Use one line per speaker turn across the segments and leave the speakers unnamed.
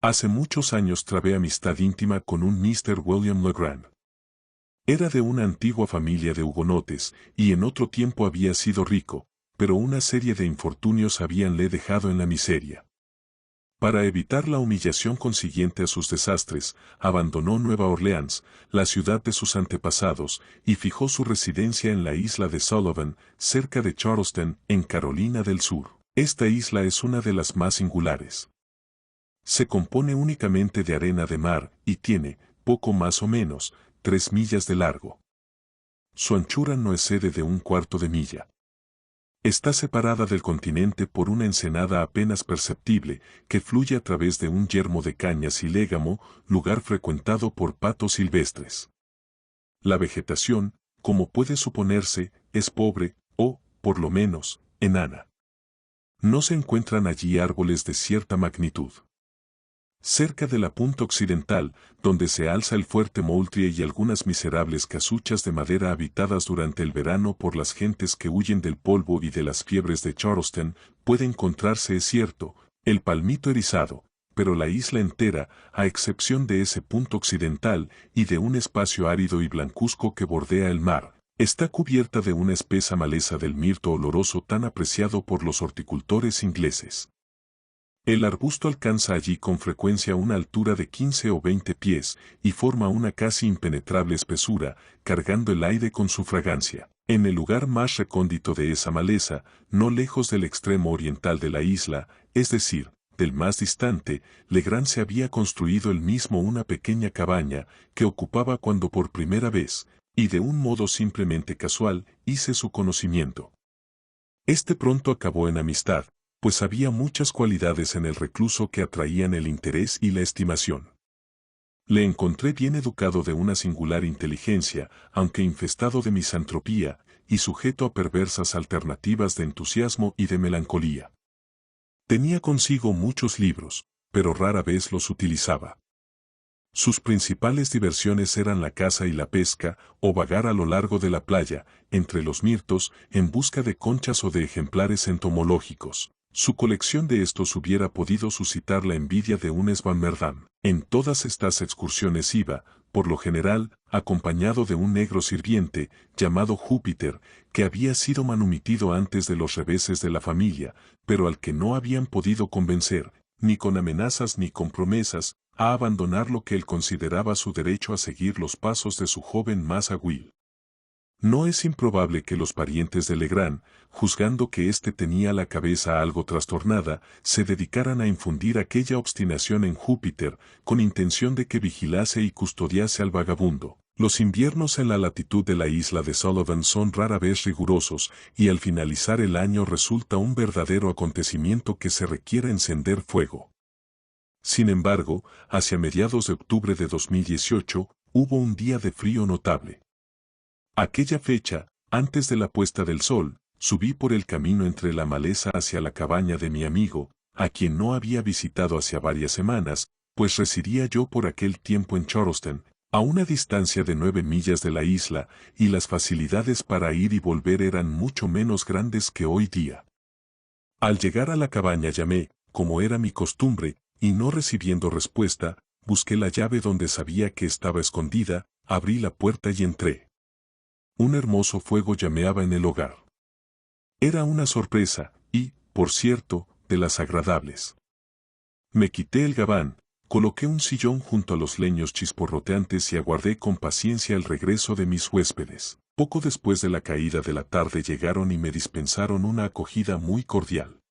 Hace muchos años trabé amistad íntima con un Mr. William Legrand. Era de una antigua familia de hugonotes, y en otro tiempo había sido rico, pero una serie de infortunios habíanle dejado en la miseria. Para evitar la humillación consiguiente a sus desastres, abandonó Nueva Orleans, la ciudad de sus antepasados, y fijó su residencia en la isla de Sullivan, cerca de Charleston, en Carolina del Sur. Esta isla es una de las más singulares. Se compone únicamente de arena de mar, y tiene, poco más o menos, 3 millas de largo. Su anchura no excede de 1/4 de milla. Está separada del continente por una ensenada apenas perceptible, que fluye a través de un yermo de cañas y légamo, lugar frecuentado por patos silvestres. La vegetación, como puede suponerse, es pobre, o, por lo menos, enana. No se encuentran allí árboles de cierta magnitud. Cerca de la punta occidental, donde se alza el fuerte Moultrie y algunas miserables casuchas de madera habitadas durante el verano por las gentes que huyen del polvo y de las fiebres de Charleston, puede encontrarse, es cierto, el palmito erizado, pero la isla entera, a excepción de ese punto occidental y de un espacio árido y blancuzco que bordea el mar, está cubierta de una espesa maleza del mirto oloroso tan apreciado por los horticultores ingleses. El arbusto alcanza allí con frecuencia una altura de 15 o 20 pies y forma una casi impenetrable espesura, cargando el aire con su fragancia. En el lugar más recóndito de esa maleza, no lejos del extremo oriental de la isla, es decir, del más distante, Legrand se había construido él mismo una pequeña cabaña que ocupaba cuando por primera vez, y de un modo simplemente casual, hice su conocimiento. Este pronto acabó en amistad, pues había muchas cualidades en el recluso que atraían el interés y la estimación. Le encontré bien educado, de una singular inteligencia, aunque infestado de misantropía, y sujeto a perversas alternativas de entusiasmo y de melancolía. Tenía consigo muchos libros, pero rara vez los utilizaba. Sus principales diversiones eran la caza y la pesca, o vagar a lo largo de la playa, entre los mirtos, en busca de conchas o de ejemplares entomológicos. Su colección de estos hubiera podido suscitar la envidia de un Swammerdam. En todas estas excursiones iba, por lo general, acompañado de un negro sirviente, llamado Júpiter, que había sido manumitido antes de los reveses de la familia, pero al que no habían podido convencer, ni con amenazas ni con promesas, a abandonar lo que él consideraba su derecho a seguir los pasos de su joven Massa Will. No es improbable que los parientes de Legrand, juzgando que éste tenía la cabeza algo trastornada, se dedicaran a infundir aquella obstinación en Júpiter, con intención de que vigilase y custodiase al vagabundo. Los inviernos en la latitud de la isla de Sullivan son rara vez rigurosos, y al finalizar el año resulta un verdadero acontecimiento que se requiera encender fuego. Sin embargo, hacia mediados de octubre de 2018, hubo un día de frío notable. Aquella fecha, antes de la puesta del sol, subí por el camino entre la maleza hacia la cabaña de mi amigo, a quien no había visitado hacía varias semanas, pues residía yo por aquel tiempo en Charleston, a una distancia de 9 millas de la isla, y las facilidades para ir y volver eran mucho menos grandes que hoy día. Al llegar a la cabaña llamé, como era mi costumbre, y no recibiendo respuesta, busqué la llave donde sabía que estaba escondida, abrí la puerta y entré. Un hermoso fuego llameaba en el hogar. Era una sorpresa, y, por cierto, de las agradables. Me quité el gabán, coloqué un sillón junto a los leños chisporroteantes y aguardé con paciencia el regreso de mis huéspedes. Poco después de la caída de la tarde llegaron y me dispensaron una acogida muy cordial.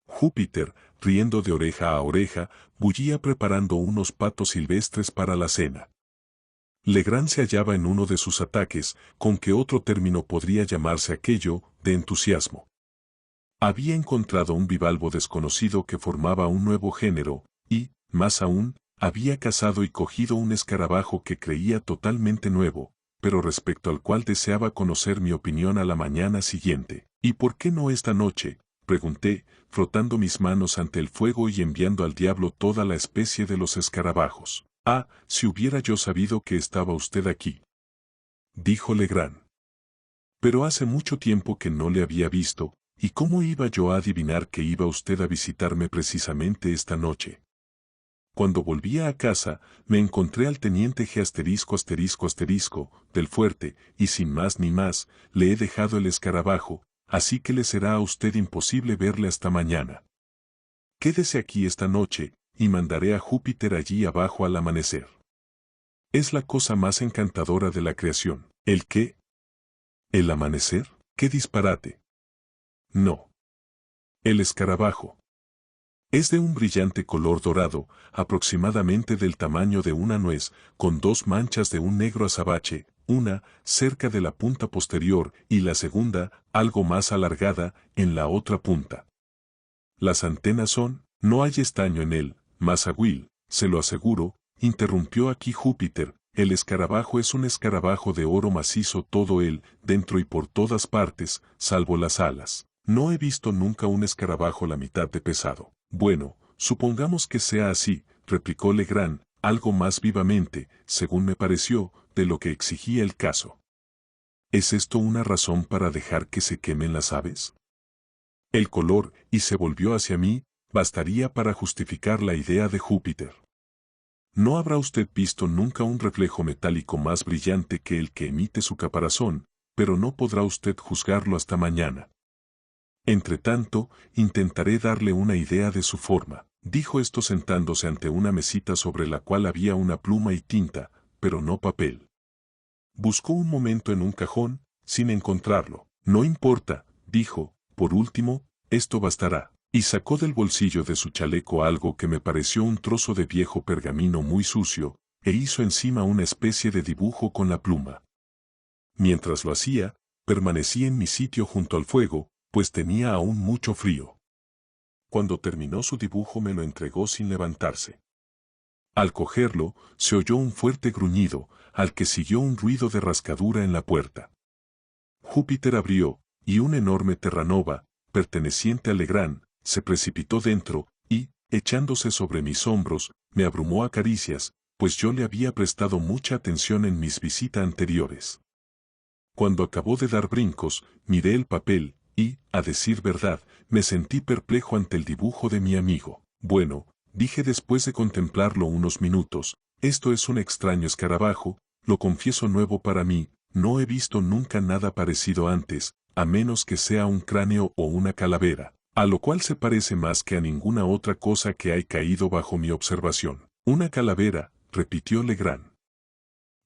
Júpiter, riendo de oreja a oreja, bullía preparando unos patos silvestres para la cena. Legrand se hallaba en uno de sus ataques, con que otro término podría llamarse aquello, de entusiasmo. Había encontrado un bivalvo desconocido que formaba un nuevo género, y, más aún, había cazado y cogido un escarabajo que creía totalmente nuevo, pero respecto al cual deseaba conocer mi opinión a la mañana siguiente. ¿Y por qué no esta noche?, pregunté, frotando mis manos ante el fuego y enviando al diablo toda la especie de los escarabajos. «Ah, si hubiera yo sabido que estaba usted aquí», dijo Legrand. «Pero hace mucho tiempo que no le había visto, ¿y cómo iba yo a adivinar que iba usted a visitarme precisamente esta noche?». Cuando volvía a casa, me encontré al teniente G del fuerte, y sin más ni más, le he dejado el escarabajo, así que le será a usted imposible verle hasta mañana. Quédese aquí esta noche, y mandaré a Júpiter allí abajo al amanecer. Es la cosa más encantadora de la creación. ¿El qué? ¿El amanecer? ¡Qué disparate! No. El escarabajo. Es de un brillante color dorado, aproximadamente del tamaño de una nuez, con dos manchas de un negro azabache, una, cerca de la punta posterior, y la segunda, algo más alargada, en la otra punta. Las antenas no hay estaño en él, Massa Will, se lo aseguro, interrumpió aquí Júpiter, el escarabajo es un escarabajo de oro macizo todo él, dentro y por todas partes, salvo las alas. No he visto nunca un escarabajo la mitad de pesado. Bueno, supongamos que sea así, replicó Legrand, algo más vivamente, según me pareció, de lo que exigía el caso. ¿Es esto una razón para dejar que se quemen las aves? El color, y se volvió hacia mí, bastaría para justificar la idea de Júpiter. No habrá usted visto nunca un reflejo metálico más brillante que el que emite su caparazón, pero no podrá usted juzgarlo hasta mañana. Entretanto, intentaré darle una idea de su forma, dijo esto sentándose ante una mesita sobre la cual había una pluma y tinta, pero no papel. Buscó un momento en un cajón, sin encontrarlo. No importa, dijo, por último, esto bastará. Y sacó del bolsillo de su chaleco algo que me pareció un trozo de viejo pergamino muy sucio, e hizo encima una especie de dibujo con la pluma. Mientras lo hacía, permanecí en mi sitio junto al fuego, pues tenía aún mucho frío. Cuando terminó su dibujo me lo entregó sin levantarse. Al cogerlo, se oyó un fuerte gruñido, al que siguió un ruido de rascadura en la puerta. Júpiter abrió, y un enorme Terranova, perteneciente a Legrand, se precipitó dentro, y, echándose sobre mis hombros, me abrumó a caricias, pues yo le había prestado mucha atención en mis visitas anteriores. Cuando acabó de dar brincos, miré el papel, y, a decir verdad, me sentí perplejo ante el dibujo de mi amigo. Bueno, dije después de contemplarlo unos minutos, esto es un extraño escarabajo, lo confieso nuevo para mí, no he visto nunca nada parecido antes, a menos que sea un cráneo o una calavera, a lo cual se parece más que a ninguna otra cosa que haya caído bajo mi observación. Una calavera, repitió Legrand.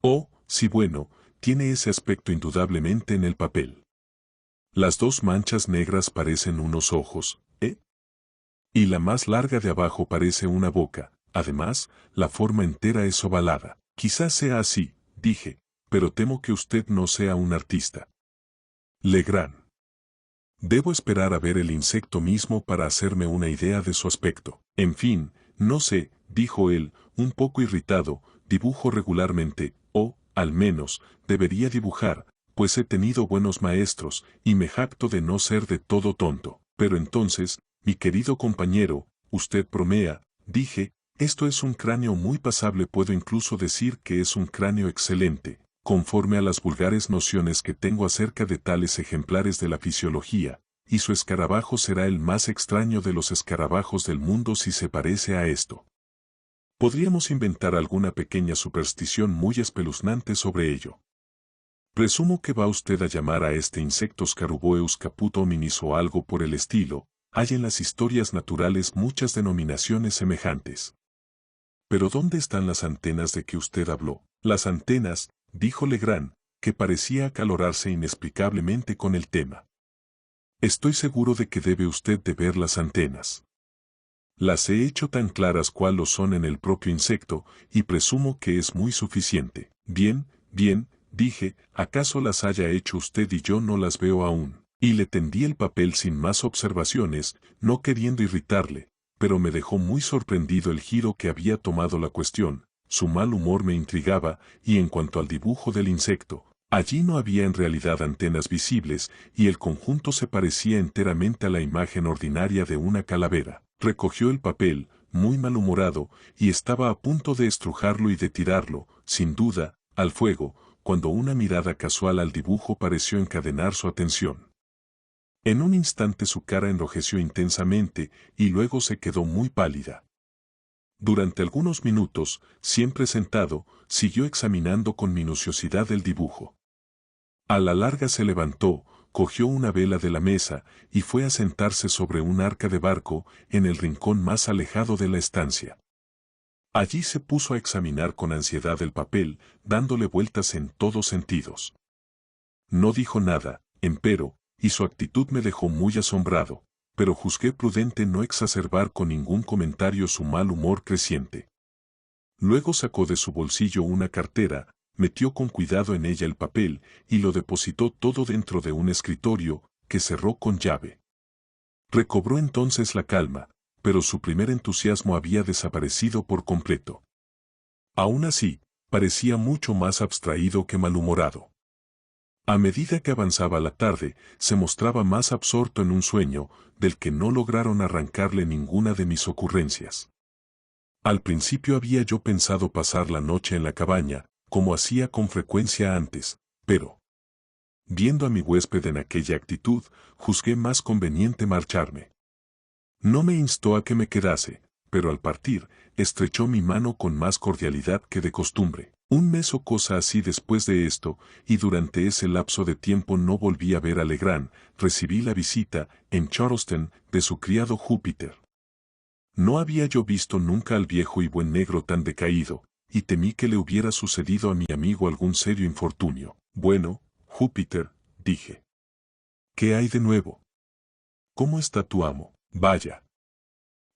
Oh, sí bueno, tiene ese aspecto indudablemente en el papel. Las dos manchas negras parecen unos ojos, ¿eh? Y la más larga de abajo parece una boca, además, la forma entera es ovalada. Quizás sea así, dije, pero temo que usted no sea un artista. Legrand. Debo esperar a ver el insecto mismo para hacerme una idea de su aspecto. En fin, no sé, dijo él, un poco irritado, dibujo regularmente, o, al menos, debería dibujar, pues he tenido buenos maestros, y me jacto de no ser de todo tonto. Pero entonces, mi querido compañero, usted bromea, dije, esto es un cráneo muy pasable, puedo incluso decir que es un cráneo excelente, conforme a las vulgares nociones que tengo acerca de tales ejemplares de la fisiología, y su escarabajo será el más extraño de los escarabajos del mundo si se parece a esto. Podríamos inventar alguna pequeña superstición muy espeluznante sobre ello. Presumo que va usted a llamar a este insecto Scaruboeus caput hominis o algo por el estilo, hay en las historias naturales muchas denominaciones semejantes. Pero ¿dónde están las antenas de que usted habló? Las antenas, dijo Legrand, que parecía acalorarse inexplicablemente con el tema. Estoy seguro de que debe usted de ver las antenas. Las he hecho tan claras cual lo son en el propio insecto, y presumo que es muy suficiente. Bien, bien, dije, ¿acaso las haya hecho usted y yo no las veo aún? Y le tendí el papel sin más observaciones, no queriendo irritarle, pero me dejó muy sorprendido el giro que había tomado la cuestión, su mal humor me intrigaba, y en cuanto al dibujo del insecto, allí no había en realidad antenas visibles, y el conjunto se parecía enteramente a la imagen ordinaria de una calavera. Recogió el papel, muy malhumorado, y estaba a punto de estrujarlo y de tirarlo, sin duda, al fuego, cuando una mirada casual al dibujo pareció encadenar su atención. En un instante su cara enrojeció intensamente, y luego se quedó muy pálida. Durante algunos minutos, siempre sentado, siguió examinando con minuciosidad el dibujo. A la larga se levantó, cogió una vela de la mesa y fue a sentarse sobre un arca de barco en el rincón más alejado de la estancia. Allí se puso a examinar con ansiedad el papel, dándole vueltas en todos sentidos. No dijo nada, empero, y su actitud me dejó muy asombrado, pero juzgué prudente no exacerbar con ningún comentario su mal humor creciente. Luego sacó de su bolsillo una cartera, metió con cuidado en ella el papel y lo depositó todo dentro de un escritorio, que cerró con llave. Recobró entonces la calma, pero su primer entusiasmo había desaparecido por completo. Aún así, parecía mucho más abstraído que malhumorado. A medida que avanzaba la tarde, se mostraba más absorto en un sueño, del que no lograron arrancarle ninguna de mis ocurrencias. Al principio había yo pensado pasar la noche en la cabaña, como hacía con frecuencia antes, pero, viendo a mi huésped en aquella actitud, juzgué más conveniente marcharme. No me instó a que me quedase, pero al partir, estrechó mi mano con más cordialidad que de costumbre. Un mes o cosa así después de esto, y durante ese lapso de tiempo no volví a ver a Legrand, recibí la visita, en Charleston, de su criado Júpiter. No había yo visto nunca al viejo y buen negro tan decaído, y temí que le hubiera sucedido a mi amigo algún serio infortunio. Bueno, Júpiter, dije. ¿Qué hay de nuevo? ¿Cómo está tu amo? Vaya.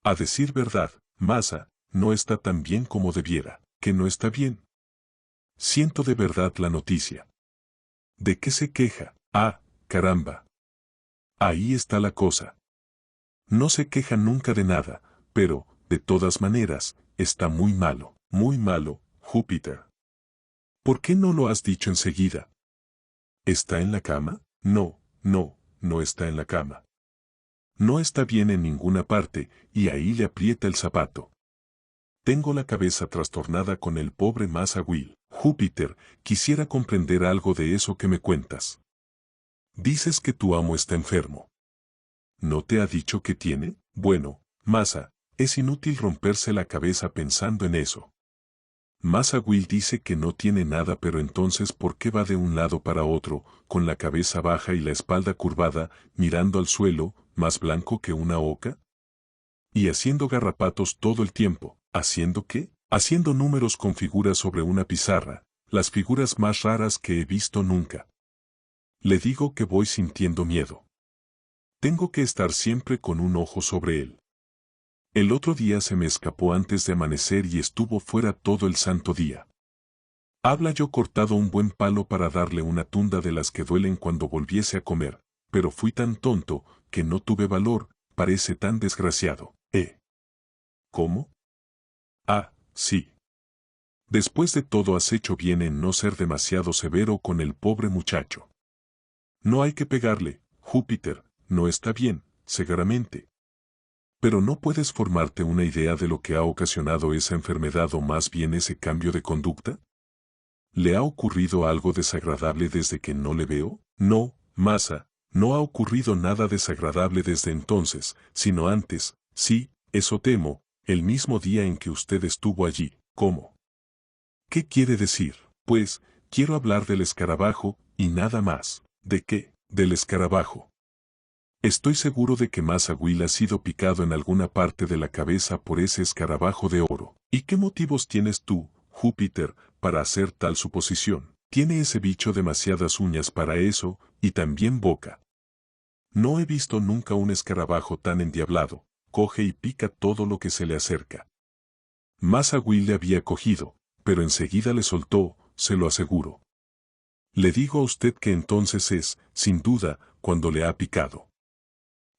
A decir verdad, Masa, no está tan bien como debiera. ¿Que no está bien? Siento de verdad la noticia. ¿De qué se queja? Ah, caramba. Ahí está la cosa. No se queja nunca de nada, pero, de todas maneras, está muy malo, Júpiter. ¿Por qué no lo has dicho enseguida? ¿Está en la cama? No, no está en la cama. No está bien en ninguna parte, y ahí le aprieta el zapato. Tengo la cabeza trastornada con el pobre Masa Will. Júpiter, quisiera comprender algo de eso que me cuentas. Dices que tu amo está enfermo. ¿No te ha dicho qué tiene? Bueno, Masa, es inútil romperse la cabeza pensando en eso. Masa Will dice que no tiene nada, pero entonces ¿por qué va de un lado para otro, con la cabeza baja y la espalda curvada, mirando al suelo, más blanco que una oca? Y haciendo garrapatos todo el tiempo. ¿Haciendo qué? Haciendo números con figuras sobre una pizarra, las figuras más raras que he visto nunca. Le digo que voy sintiendo miedo. Tengo que estar siempre con un ojo sobre él. El otro día se me escapó antes de amanecer y estuvo fuera todo el santo día. Habla yo cortado un buen palo para darle una tunda de las que duelen cuando volviese a comer, pero fui tan tonto que no tuve valor, parece tan desgraciado. ¿Cómo? Ah, sí. Después de todo has hecho bien en no ser demasiado severo con el pobre muchacho. No hay que pegarle, Júpiter, no está bien, seguramente. Pero no puedes formarte una idea de lo que ha ocasionado esa enfermedad o más bien ese cambio de conducta. ¿Le ha ocurrido algo desagradable desde que no le veo? No, Masa, no ha ocurrido nada desagradable desde entonces, sino antes, sí, eso temo, el mismo día en que usted estuvo allí. ¿Cómo? ¿Qué quiere decir? Pues, quiero hablar del escarabajo, y nada más. ¿De qué? Del escarabajo. Estoy seguro de que Masa Will ha sido picado en alguna parte de la cabeza por ese escarabajo de oro. ¿Y qué motivos tienes tú, Júpiter, para hacer tal suposición? Tiene ese bicho demasiadas uñas para eso, y también boca. No he visto nunca un escarabajo tan endiablado, coge y pica todo lo que se le acerca. Masa Will le había cogido, pero enseguida le soltó, se lo aseguro. Le digo a usted que entonces es, sin duda, cuando le ha picado.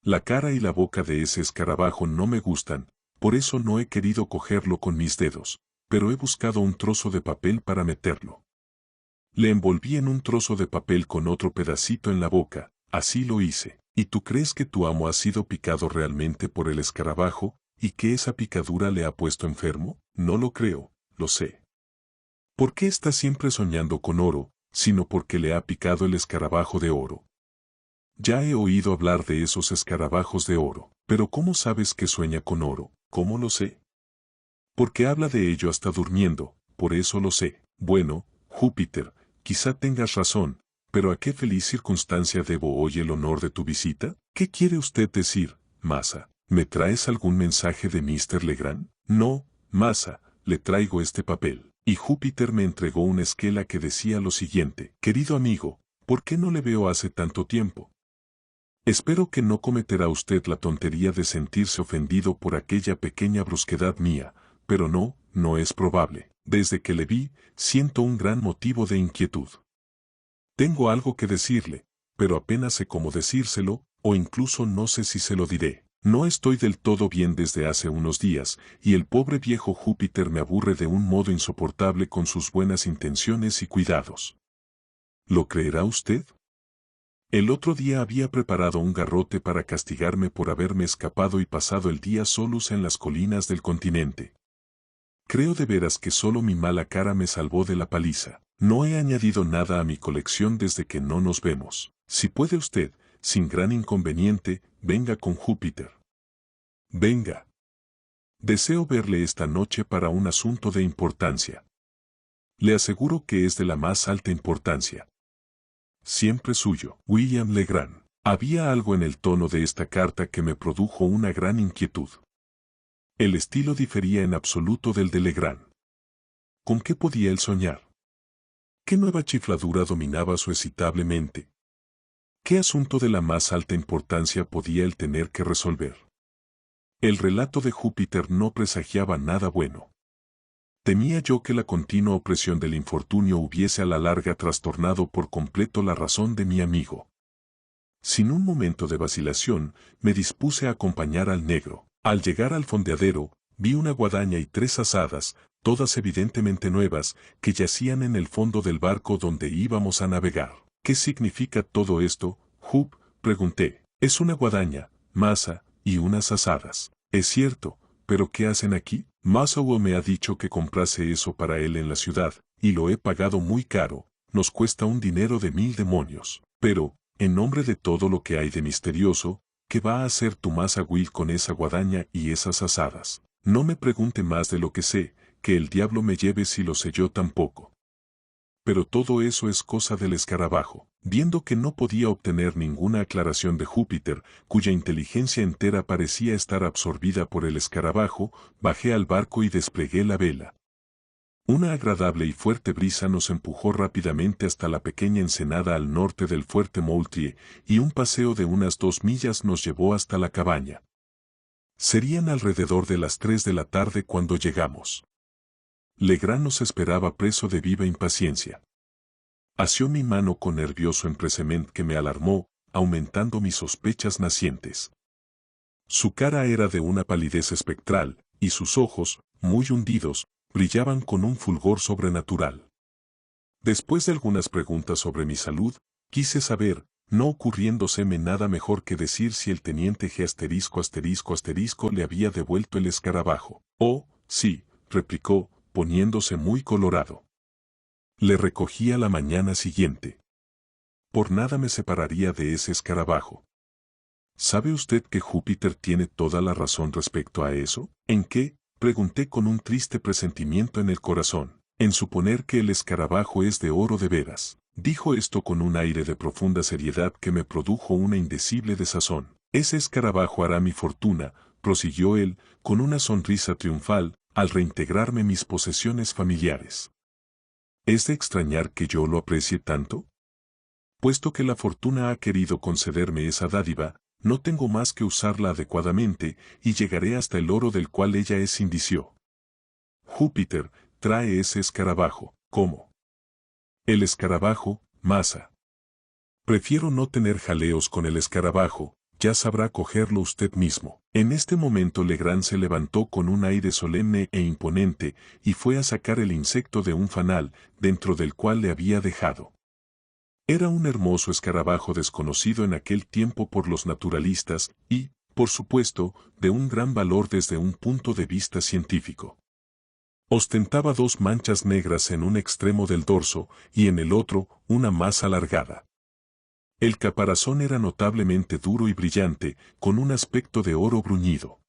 La cara y la boca de ese escarabajo no me gustan, por eso no he querido cogerlo con mis dedos, pero he buscado un trozo de papel para meterlo. Le envolví en un trozo de papel con otro pedacito en la boca, así lo hice. ¿Y tú crees que tu amo ha sido picado realmente por el escarabajo, y que esa picadura le ha puesto enfermo? No lo creo, lo sé. ¿Por qué está siempre soñando con oro, sino porque le ha picado el escarabajo de oro? Ya he oído hablar de esos escarabajos de oro, pero ¿cómo sabes que sueña con oro? ¿Cómo lo sé? Porque habla de ello hasta durmiendo, por eso lo sé. Bueno, Júpiter, quizá tengas razón, pero ¿a qué feliz circunstancia debo hoy el honor de tu visita? ¿Qué quiere usted decir, Masa? ¿Me traes algún mensaje de Mr. Legrand? No, Masa, le traigo este papel. Y Júpiter me entregó una esquela que decía lo siguiente: querido amigo, ¿por qué no le veo hace tanto tiempo? Espero que no cometerá usted la tontería de sentirse ofendido por aquella pequeña brusquedad mía, pero no es probable. Desde que le vi, siento un gran motivo de inquietud. Tengo algo que decirle, pero apenas sé cómo decírselo, o incluso no sé si se lo diré. No estoy del todo bien desde hace unos días, y el pobre viejo Júpiter me aburre de un modo insoportable con sus buenas intenciones y cuidados. ¿Lo creerá usted? El otro día había preparado un garrote para castigarme por haberme escapado y pasado el día solos en las colinas del continente. Creo de veras que solo mi mala cara me salvó de la paliza. No he añadido nada a mi colección desde que no nos vemos. Si puede usted, sin gran inconveniente, venga con Júpiter. Venga. Deseo verle esta noche para un asunto de importancia. Le aseguro que es de la más alta importancia. Siempre suyo, William Legrand. Había algo en el tono de esta carta que me produjo una gran inquietud. El estilo difería en absoluto del de Legrand. ¿Con qué podía él soñar? ¿Qué nueva chifladura dominaba su excitable mente? ¿Qué asunto de la más alta importancia podía él tener que resolver? El relato de Júpiter no presagiaba nada bueno. Temía yo que la continua opresión del infortunio hubiese a la larga trastornado por completo la razón de mi amigo. Sin un momento de vacilación, me dispuse a acompañar al negro. Al llegar al fondeadero, vi una guadaña y 3 azadas, todas evidentemente nuevas, que yacían en el fondo del barco donde íbamos a navegar. ¿Qué significa todo esto, Jup? Pregunté. Es una guadaña, Masa, y unas azadas. Es cierto, pero ¿qué hacen aquí? Masao me ha dicho que comprase eso para él en la ciudad, y lo he pagado muy caro, nos cuesta un dinero de 1000 demonios. Pero, en nombre de todo lo que hay de misterioso, ¿qué va a hacer tu Masa Will con esa guadaña y esas azadas? No me pregunte más de lo que sé, que el diablo me lleve si lo sé yo tampoco. Pero todo eso es cosa del escarabajo. Viendo que no podía obtener ninguna aclaración de Júpiter, cuya inteligencia entera parecía estar absorbida por el escarabajo, bajé al barco y desplegué la vela. Una agradable y fuerte brisa nos empujó rápidamente hasta la pequeña ensenada al norte del fuerte Moultrie, y un paseo de unas 2 millas nos llevó hasta la cabaña. Serían alrededor de las 3 de la tarde cuando llegamos. Legrand nos esperaba preso de viva impaciencia. Asió mi mano con nervioso empressement que me alarmó, aumentando mis sospechas nacientes. Su cara era de una palidez espectral, y sus ojos, muy hundidos, brillaban con un fulgor sobrenatural. Después de algunas preguntas sobre mi salud, quise saber, no ocurriéndoseme nada mejor que decir si el teniente G*** le había devuelto el escarabajo. Oh, sí, replicó, poniéndose muy colorado. Le recogí a la mañana siguiente. Por nada me separaría de ese escarabajo. ¿Sabe usted que Júpiter tiene toda la razón respecto a eso? ¿En qué? Pregunté con un triste presentimiento en el corazón. En suponer que el escarabajo es de oro de veras. Dijo esto con un aire de profunda seriedad que me produjo una indecible desazón. Ese escarabajo hará mi fortuna, prosiguió él, con una sonrisa triunfal, al reintegrarme mis posesiones familiares. ¿Es de extrañar que yo lo aprecie tanto? Puesto que la fortuna ha querido concederme esa dádiva, no tengo más que usarla adecuadamente, y llegaré hasta el oro del cual ella es indicio. Júpiter, trae ese escarabajo. ¿Cómo? El escarabajo, Masa. Prefiero no tener jaleos con el escarabajo, ya sabrá cogerlo usted mismo. En este momento Legrand se levantó con un aire solemne e imponente, y fue a sacar el insecto de un fanal, dentro del cual le había dejado. Era un hermoso escarabajo desconocido en aquel tiempo por los naturalistas, y, por supuesto, de un gran valor desde un punto de vista científico. Ostentaba 2 manchas negras en un extremo del dorso, y en el otro, una más alargada. El caparazón era notablemente duro y brillante, con un aspecto de oro bruñido.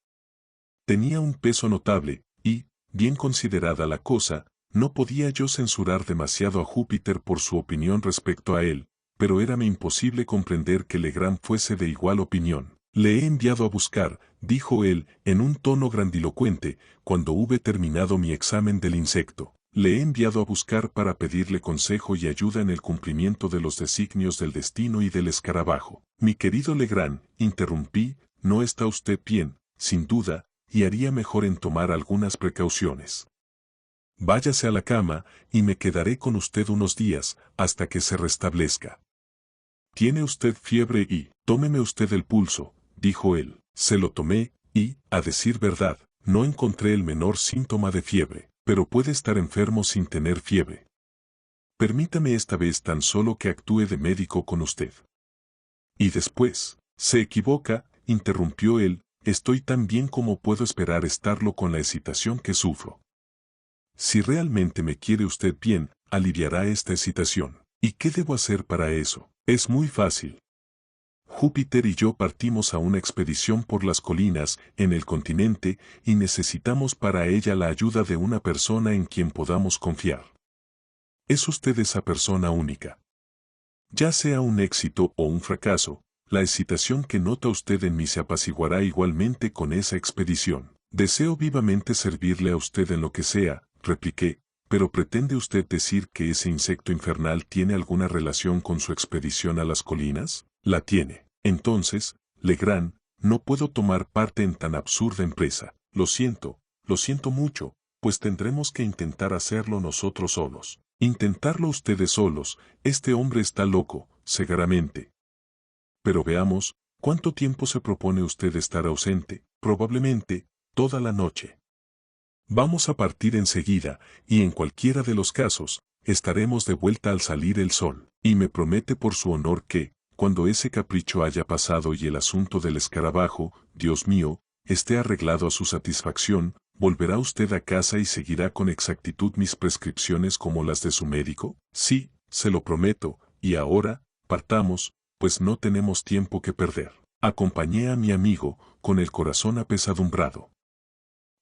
Tenía un peso notable, y, bien considerada la cosa, no podía yo censurar demasiado a Júpiter por su opinión respecto a él, pero érame imposible comprender que Legrand fuese de igual opinión. Le he enviado a buscar, dijo él, en un tono grandilocuente, cuando hube terminado mi examen del insecto. Le he enviado a buscar para pedirle consejo y ayuda en el cumplimiento de los designios del destino y del escarabajo. Mi querido Legrand, interrumpí, no está usted bien, sin duda, y haría mejor en tomar algunas precauciones. Váyase a la cama, y me quedaré con usted unos días, hasta que se restablezca. Tiene usted fiebre y, tómeme usted el pulso, dijo él. Se lo tomé, y, a decir verdad, no encontré el menor síntoma de fiebre, pero puede estar enfermo sin tener fiebre. Permítame esta vez tan solo que actúe de médico con usted. Y después, se equivoca, interrumpió él, estoy tan bien como puedo esperar estarlo con la excitación que sufro. Si realmente me quiere usted bien, aliviará esta excitación. ¿Y qué debo hacer para eso? Es muy fácil. Júpiter y yo partimos a una expedición por las colinas, en el continente, y necesitamos para ella la ayuda de una persona en quien podamos confiar. Es usted esa persona única. Ya sea un éxito o un fracaso, la excitación que nota usted en mí se apaciguará igualmente con esa expedición. Deseo vivamente servirle a usted en lo que sea, repliqué, pero ¿pretende usted decir que ese insecto infernal tiene alguna relación con su expedición a las colinas? La tiene. Entonces, Legrand, no puedo tomar parte en tan absurda empresa. Lo siento mucho, pues tendremos que intentar hacerlo nosotros solos. Intentarlo ustedes solos, este hombre está loco, seguramente. Pero veamos, ¿cuánto tiempo se propone usted estar ausente? Probablemente, toda la noche. Vamos a partir enseguida, y en cualquiera de los casos, estaremos de vuelta al salir el sol. Y me promete por su honor que, cuando ese capricho haya pasado y el asunto del escarabajo, Dios mío, esté arreglado a su satisfacción, ¿volverá usted a casa y seguirá con exactitud mis prescripciones como las de su médico? Sí, se lo prometo, y ahora, partamos, pues no tenemos tiempo que perder. Acompañé a mi amigo, con el corazón apesadumbrado.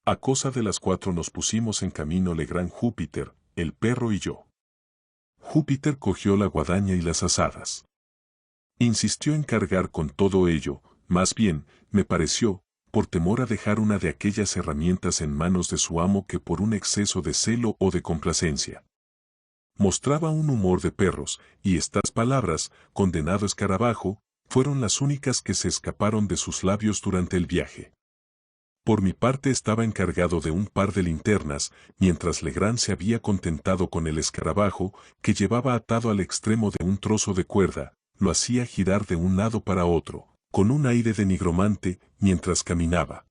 A cosa de las 4 nos pusimos en camino Legrand, Júpiter, el perro y yo. Júpiter cogió la guadaña y las azadas. Insistió en cargar con todo ello, más bien, me pareció, por temor a dejar una de aquellas herramientas en manos de su amo que por un exceso de celo o de complacencia. Mostraba un humor de perros, y estas palabras, condenado escarabajo, fueron las únicas que se escaparon de sus labios durante el viaje. Por mi parte estaba encargado de un par de linternas, mientras Legrand se había contentado con el escarabajo, que llevaba atado al extremo de un trozo de cuerda, lo hacía girar de un lado para otro, con un aire de nigromante, mientras caminaba.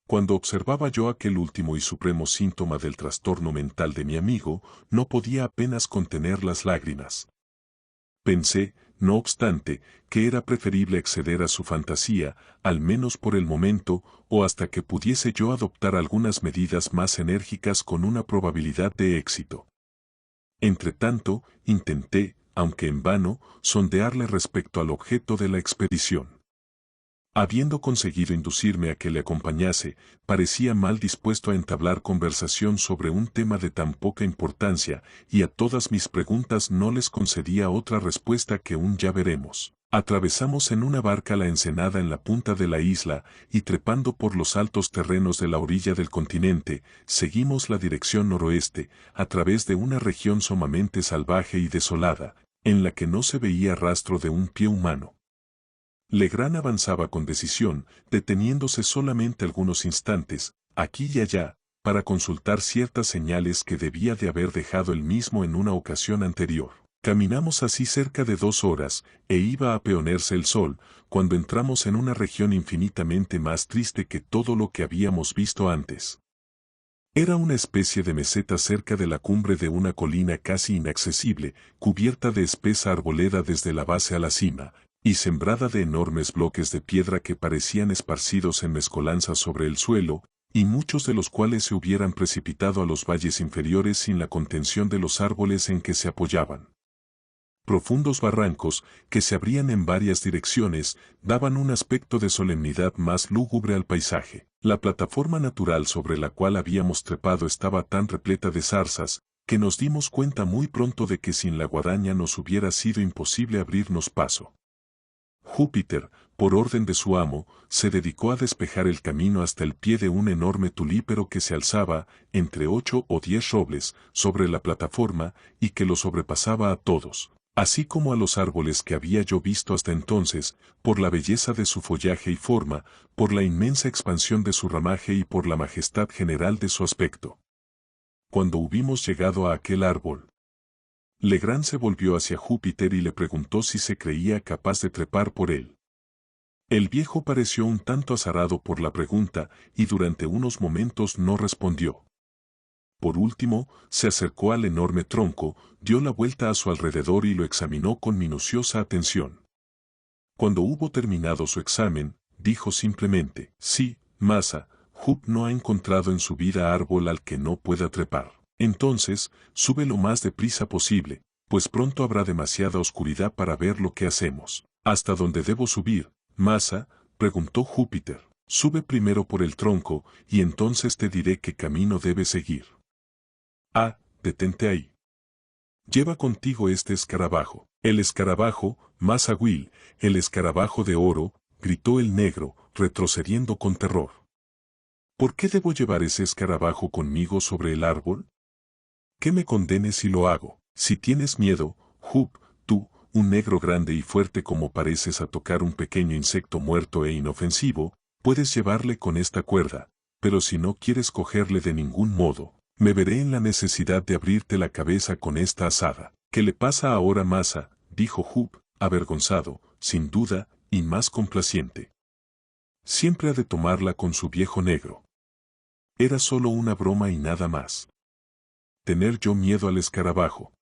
Cuando observaba yo aquel último y supremo síntoma del trastorno mental de mi amigo, no podía apenas contener las lágrimas. Pensé, no obstante, que era preferible exceder a su fantasía, al menos por el momento, o hasta que pudiese yo adoptar algunas medidas más enérgicas con una probabilidad de éxito. Entretanto, intenté, aunque en vano, sondearle respecto al objeto de la expedición. Habiendo conseguido inducirme a que le acompañase, parecía mal dispuesto a entablar conversación sobre un tema de tan poca importancia, y a todas mis preguntas no les concedía otra respuesta que un ya veremos. Atravesamos en una barca la ensenada en la punta de la isla, y trepando por los altos terrenos de la orilla del continente, seguimos la dirección noroeste, a través de una región sumamente salvaje y desolada, en la que no se veía rastro de un pie humano. Legrand avanzaba con decisión, deteniéndose solamente algunos instantes, aquí y allá, para consultar ciertas señales que debía de haber dejado él mismo en una ocasión anterior. Caminamos así cerca de 2 horas, e iba a peonerse el sol, cuando entramos en una región infinitamente más triste que todo lo que habíamos visto antes. Era una especie de meseta cerca de la cumbre de una colina casi inaccesible, cubierta de espesa arboleda desde la base a la cima, y sembrada de enormes bloques de piedra que parecían esparcidos en mezcolanza sobre el suelo, y muchos de los cuales se hubieran precipitado a los valles inferiores sin la contención de los árboles en que se apoyaban. Profundos barrancos, que se abrían en varias direcciones, daban un aspecto de solemnidad más lúgubre al paisaje. La plataforma natural sobre la cual habíamos trepado estaba tan repleta de zarzas, que nos dimos cuenta muy pronto de que sin la guadaña nos hubiera sido imposible abrirnos paso. Júpiter, por orden de su amo, se dedicó a despejar el camino hasta el pie de un enorme tulípero que se alzaba, entre 8 o 10 robles, sobre la plataforma, y que lo sobrepasaba a todos, así como a los árboles que había yo visto hasta entonces, por la belleza de su follaje y forma, por la inmensa expansión de su ramaje y por la majestad general de su aspecto. Cuando hubimos llegado a aquel árbol, Legrand se volvió hacia Júpiter y le preguntó si se creía capaz de trepar por él. El viejo pareció un tanto azarado por la pregunta y durante unos momentos no respondió. Por último, se acercó al enorme tronco, dio la vuelta a su alrededor y lo examinó con minuciosa atención. Cuando hubo terminado su examen, dijo simplemente: «Sí, masa, Jup no ha encontrado en su vida árbol al que no pueda trepar. Entonces, sube lo más deprisa posible, pues pronto habrá demasiada oscuridad para ver lo que hacemos». «¿Hasta dónde debo subir, masa?», preguntó Júpiter. «Sube primero por el tronco, y entonces te diré qué camino debes seguir». «Ah, detente ahí. Lleva contigo este escarabajo». «El escarabajo, Masa Will, el escarabajo de oro», gritó el negro, retrocediendo con terror. «¿Por qué debo llevar ese escarabajo conmigo sobre el árbol? ¿Qué me condene si lo hago? Si tienes miedo, Jup, tú, un negro grande y fuerte como pareces a tocar un pequeño insecto muerto e inofensivo, puedes llevarle con esta cuerda, pero si no quieres cogerle de ningún modo, me veré en la necesidad de abrirte la cabeza con esta azada». «¿Qué le pasa ahora, masa?», dijo Jup, avergonzado, sin duda, y más complaciente. Siempre ha de tomarla con su viejo negro. Era solo una broma y nada más. ¿Tener yo miedo al escarabajo?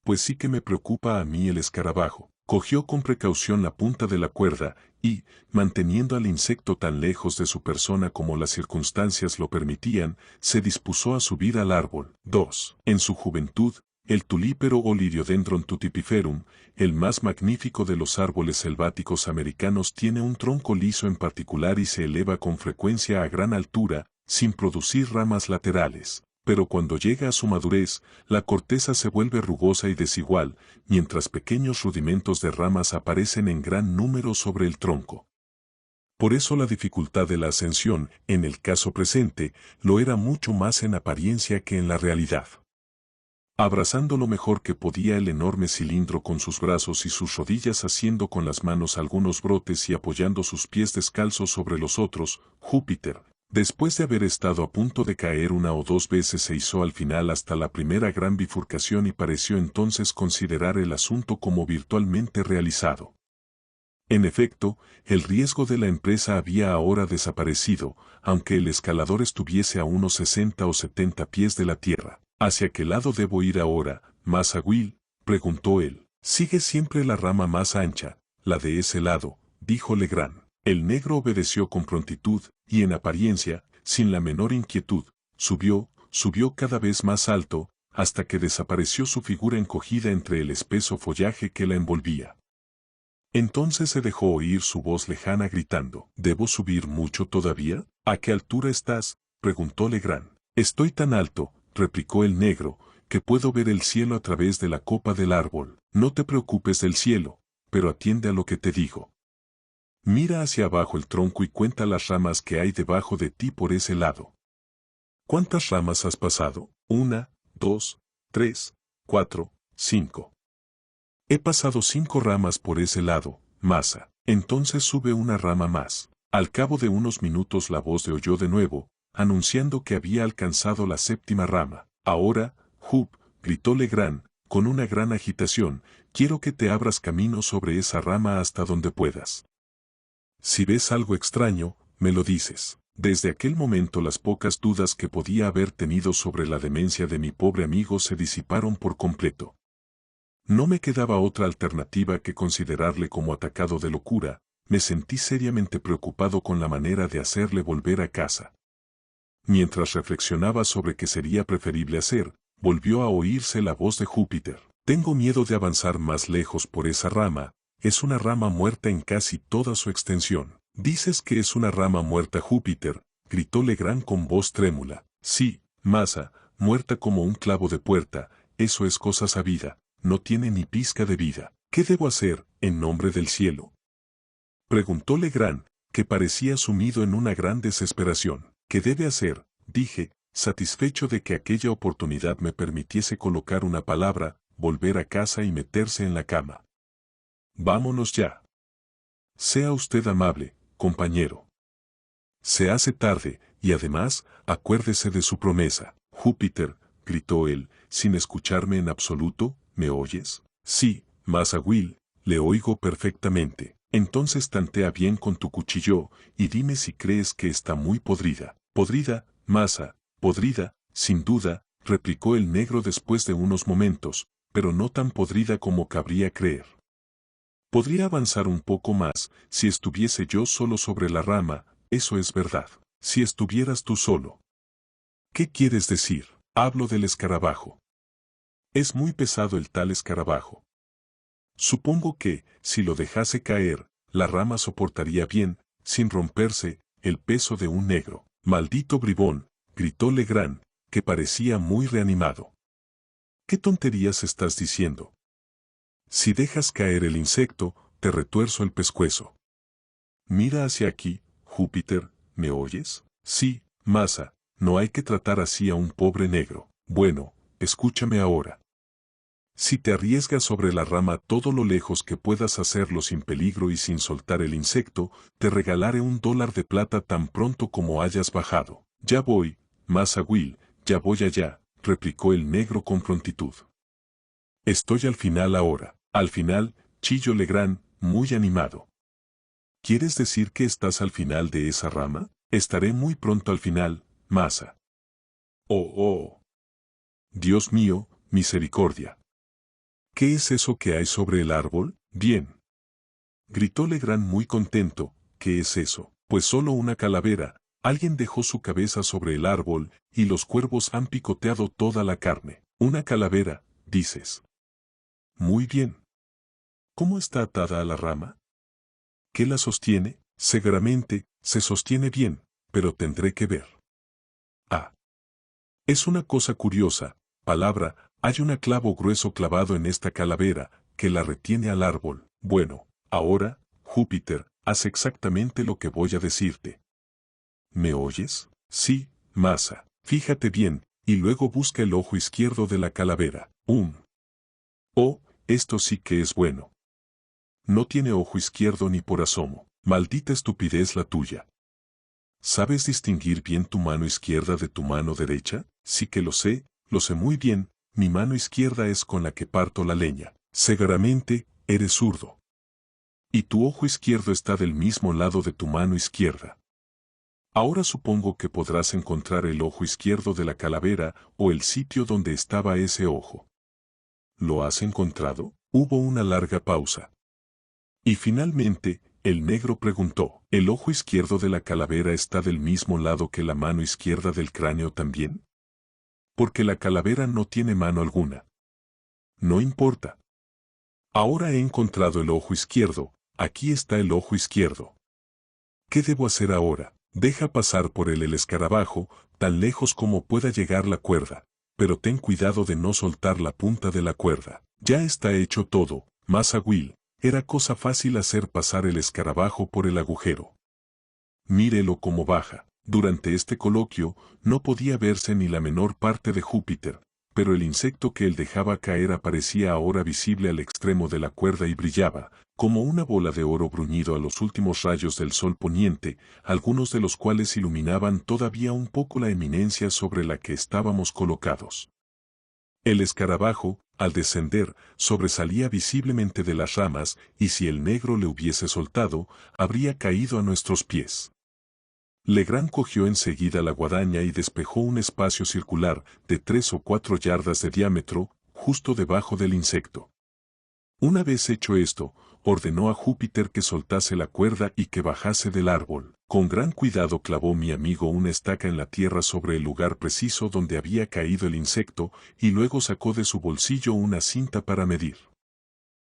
Pues sí que me preocupa a mí el escarabajo. Cogió con precaución la punta de la cuerda y, manteniendo al insecto tan lejos de su persona como las circunstancias lo permitían, se dispuso a subir al árbol. 2. En su juventud, el tulípero o Liriodendron tupiferum, el más magnífico de los árboles selváticos americanos, tiene un tronco liso en particular y se eleva con frecuencia a gran altura, sin producir ramas laterales. Pero cuando llega a su madurez, la corteza se vuelve rugosa y desigual, mientras pequeños rudimentos de ramas aparecen en gran número sobre el tronco. Por eso la dificultad de la ascensión, en el caso presente, lo era mucho más en apariencia que en la realidad. Abrazando lo mejor que podía el enorme cilindro con sus brazos y sus rodillas, haciendo con las manos algunos brotes y apoyando sus pies descalzos sobre los otros, Júpiter, después de haber estado a punto de caer una o dos veces, se izó al final hasta la primera gran bifurcación y pareció entonces considerar el asunto como virtualmente realizado. En efecto, el riesgo de la empresa había ahora desaparecido, aunque el escalador estuviese a unos 60 o 70 pies de la tierra. «¿Hacia qué lado debo ir ahora, Masa Will?», preguntó él. «Sigue siempre la rama más ancha, la de ese lado», dijo Legrand. El negro obedeció con prontitud, y en apariencia, sin la menor inquietud, subió cada vez más alto, hasta que desapareció su figura encogida entre el espeso follaje que la envolvía. Entonces se dejó oír su voz lejana gritando: «¿Debo subir mucho todavía?». «¿A qué altura estás?», preguntó Legrand. «Estoy tan alto», replicó el negro, «que puedo ver el cielo a través de la copa del árbol». «No te preocupes del cielo, pero atiende a lo que te digo. Mira hacia abajo el tronco y cuenta las ramas que hay debajo de ti por ese lado». «¿Cuántas ramas has pasado?». «1, 2, 3, 4, 5. «He pasado 5 ramas por ese lado, masa». «Entonces sube una rama más». Al cabo de unos minutos la voz se oyó de nuevo, anunciando que había alcanzado la 7ª rama. «Ahora, Jup», gritó Legrand, con una gran agitación, «quiero que te abras camino sobre esa rama hasta donde puedas. Si ves algo extraño, me lo dices». Desde aquel momento las pocas dudas que podía haber tenido sobre la demencia de mi pobre amigo se disiparon por completo. No me quedaba otra alternativa que considerarle como atacado de locura. Me sentí seriamente preocupado con la manera de hacerle volver a casa. Mientras reflexionaba sobre qué sería preferible hacer, volvió a oírse la voz de Júpiter. «Tengo miedo de avanzar más lejos por esa rama, es una rama muerta en casi toda su extensión». «¿Dices que es una rama muerta, Júpiter?», gritó Legrand con voz trémula. Sí, masa, muerta como un clavo de puerta, eso es cosa sabida, no tiene ni pizca de vida. ¿Qué debo hacer, en nombre del cielo? Preguntó Legrand, que parecía sumido en una gran desesperación. ¿Qué debe hacer? Dije, satisfecho de que aquella oportunidad me permitiese colocar una palabra, volver a casa y meterse en la cama. Vámonos ya. Sea usted amable, compañero. Se hace tarde, y además, acuérdese de su promesa. Júpiter, gritó él, sin escucharme en absoluto, ¿me oyes? Sí, masa Will, le oigo perfectamente. Entonces tantea bien con tu cuchillo, y dime si crees que está muy podrida. Podrida, masa, podrida, sin duda, replicó el negro después de unos momentos, pero no tan podrida como cabría creer. Podría avanzar un poco más, si estuviese yo solo sobre la rama, eso es verdad. Si estuvieras tú solo. ¿Qué quieres decir? Hablo del escarabajo. Es muy pesado el tal escarabajo. Supongo que, si lo dejase caer, la rama soportaría bien, sin romperse, el peso de un negro. Maldito bribón, gritó Legrand, que parecía muy reanimado. ¿Qué tonterías estás diciendo? Si dejas caer el insecto, te retuerzo el pescuezo. Mira hacia aquí, Júpiter, ¿me oyes? Sí, masa, no hay que tratar así a un pobre negro. Bueno, escúchame ahora. Si te arriesgas sobre la rama todo lo lejos que puedas hacerlo sin peligro y sin soltar el insecto, te regalaré $1 de plata tan pronto como hayas bajado. Ya voy, masa Will, ya voy allá, replicó el negro con prontitud. Estoy al final ahora. Al final, chilló Legrand, muy animado. ¿Quieres decir que estás al final de esa rama? Estaré muy pronto al final, masa. Oh, oh. Dios mío, misericordia. ¿Qué es eso que hay sobre el árbol? Bien. Gritó Legrand muy contento. ¿Qué es eso? Pues solo una calavera. Alguien dejó su cabeza sobre el árbol, y los cuervos han picoteado toda la carne. Una calavera, dices. Muy bien. ¿Cómo está atada a la rama? ¿Qué la sostiene? Seguramente, se sostiene bien, pero tendré que ver. Ah. Es una cosa curiosa, palabra, hay un clavo grueso clavado en esta calavera, que la retiene al árbol. Bueno, ahora, Júpiter, haz exactamente lo que voy a decirte. ¿Me oyes? Sí, masa. Fíjate bien, y luego busca el ojo izquierdo de la calavera. Oh, esto sí que es bueno. No tiene ojo izquierdo ni por asomo. Maldita estupidez la tuya. ¿Sabes distinguir bien tu mano izquierda de tu mano derecha? Sí que lo sé muy bien, mi mano izquierda es con la que parto la leña. Seguramente, eres zurdo. Y tu ojo izquierdo está del mismo lado de tu mano izquierda. Ahora supongo que podrás encontrar el ojo izquierdo de la calavera o el sitio donde estaba ese ojo. ¿Lo has encontrado? Hubo una larga pausa. Y finalmente, el negro preguntó, ¿el ojo izquierdo de la calavera está del mismo lado que la mano izquierda del cráneo también? Porque la calavera no tiene mano alguna. No importa. Ahora he encontrado el ojo izquierdo, aquí está el ojo izquierdo. ¿Qué debo hacer ahora? Deja pasar por él el escarabajo, tan lejos como pueda llegar la cuerda, pero ten cuidado de no soltar la punta de la cuerda. Ya está hecho todo, masa Will. Era cosa fácil hacer pasar el escarabajo por el agujero. Mírelo cómo baja. Durante este coloquio, no podía verse ni la menor parte de Júpiter, pero el insecto que él dejaba caer aparecía ahora visible al extremo de la cuerda y brillaba, como una bola de oro bruñido a los últimos rayos del sol poniente, algunos de los cuales iluminaban todavía un poco la eminencia sobre la que estábamos colocados. El escarabajo, al descender, sobresalía visiblemente de las ramas, y si el negro le hubiese soltado, habría caído a nuestros pies. Legrand cogió enseguida la guadaña y despejó un espacio circular de 3 o 4 yardas de diámetro, justo debajo del insecto. Una vez hecho esto, ordenó a Júpiter que soltase la cuerda y que bajase del árbol. Con gran cuidado clavó mi amigo una estaca en la tierra sobre el lugar preciso donde había caído el insecto, y luego sacó de su bolsillo una cinta para medir.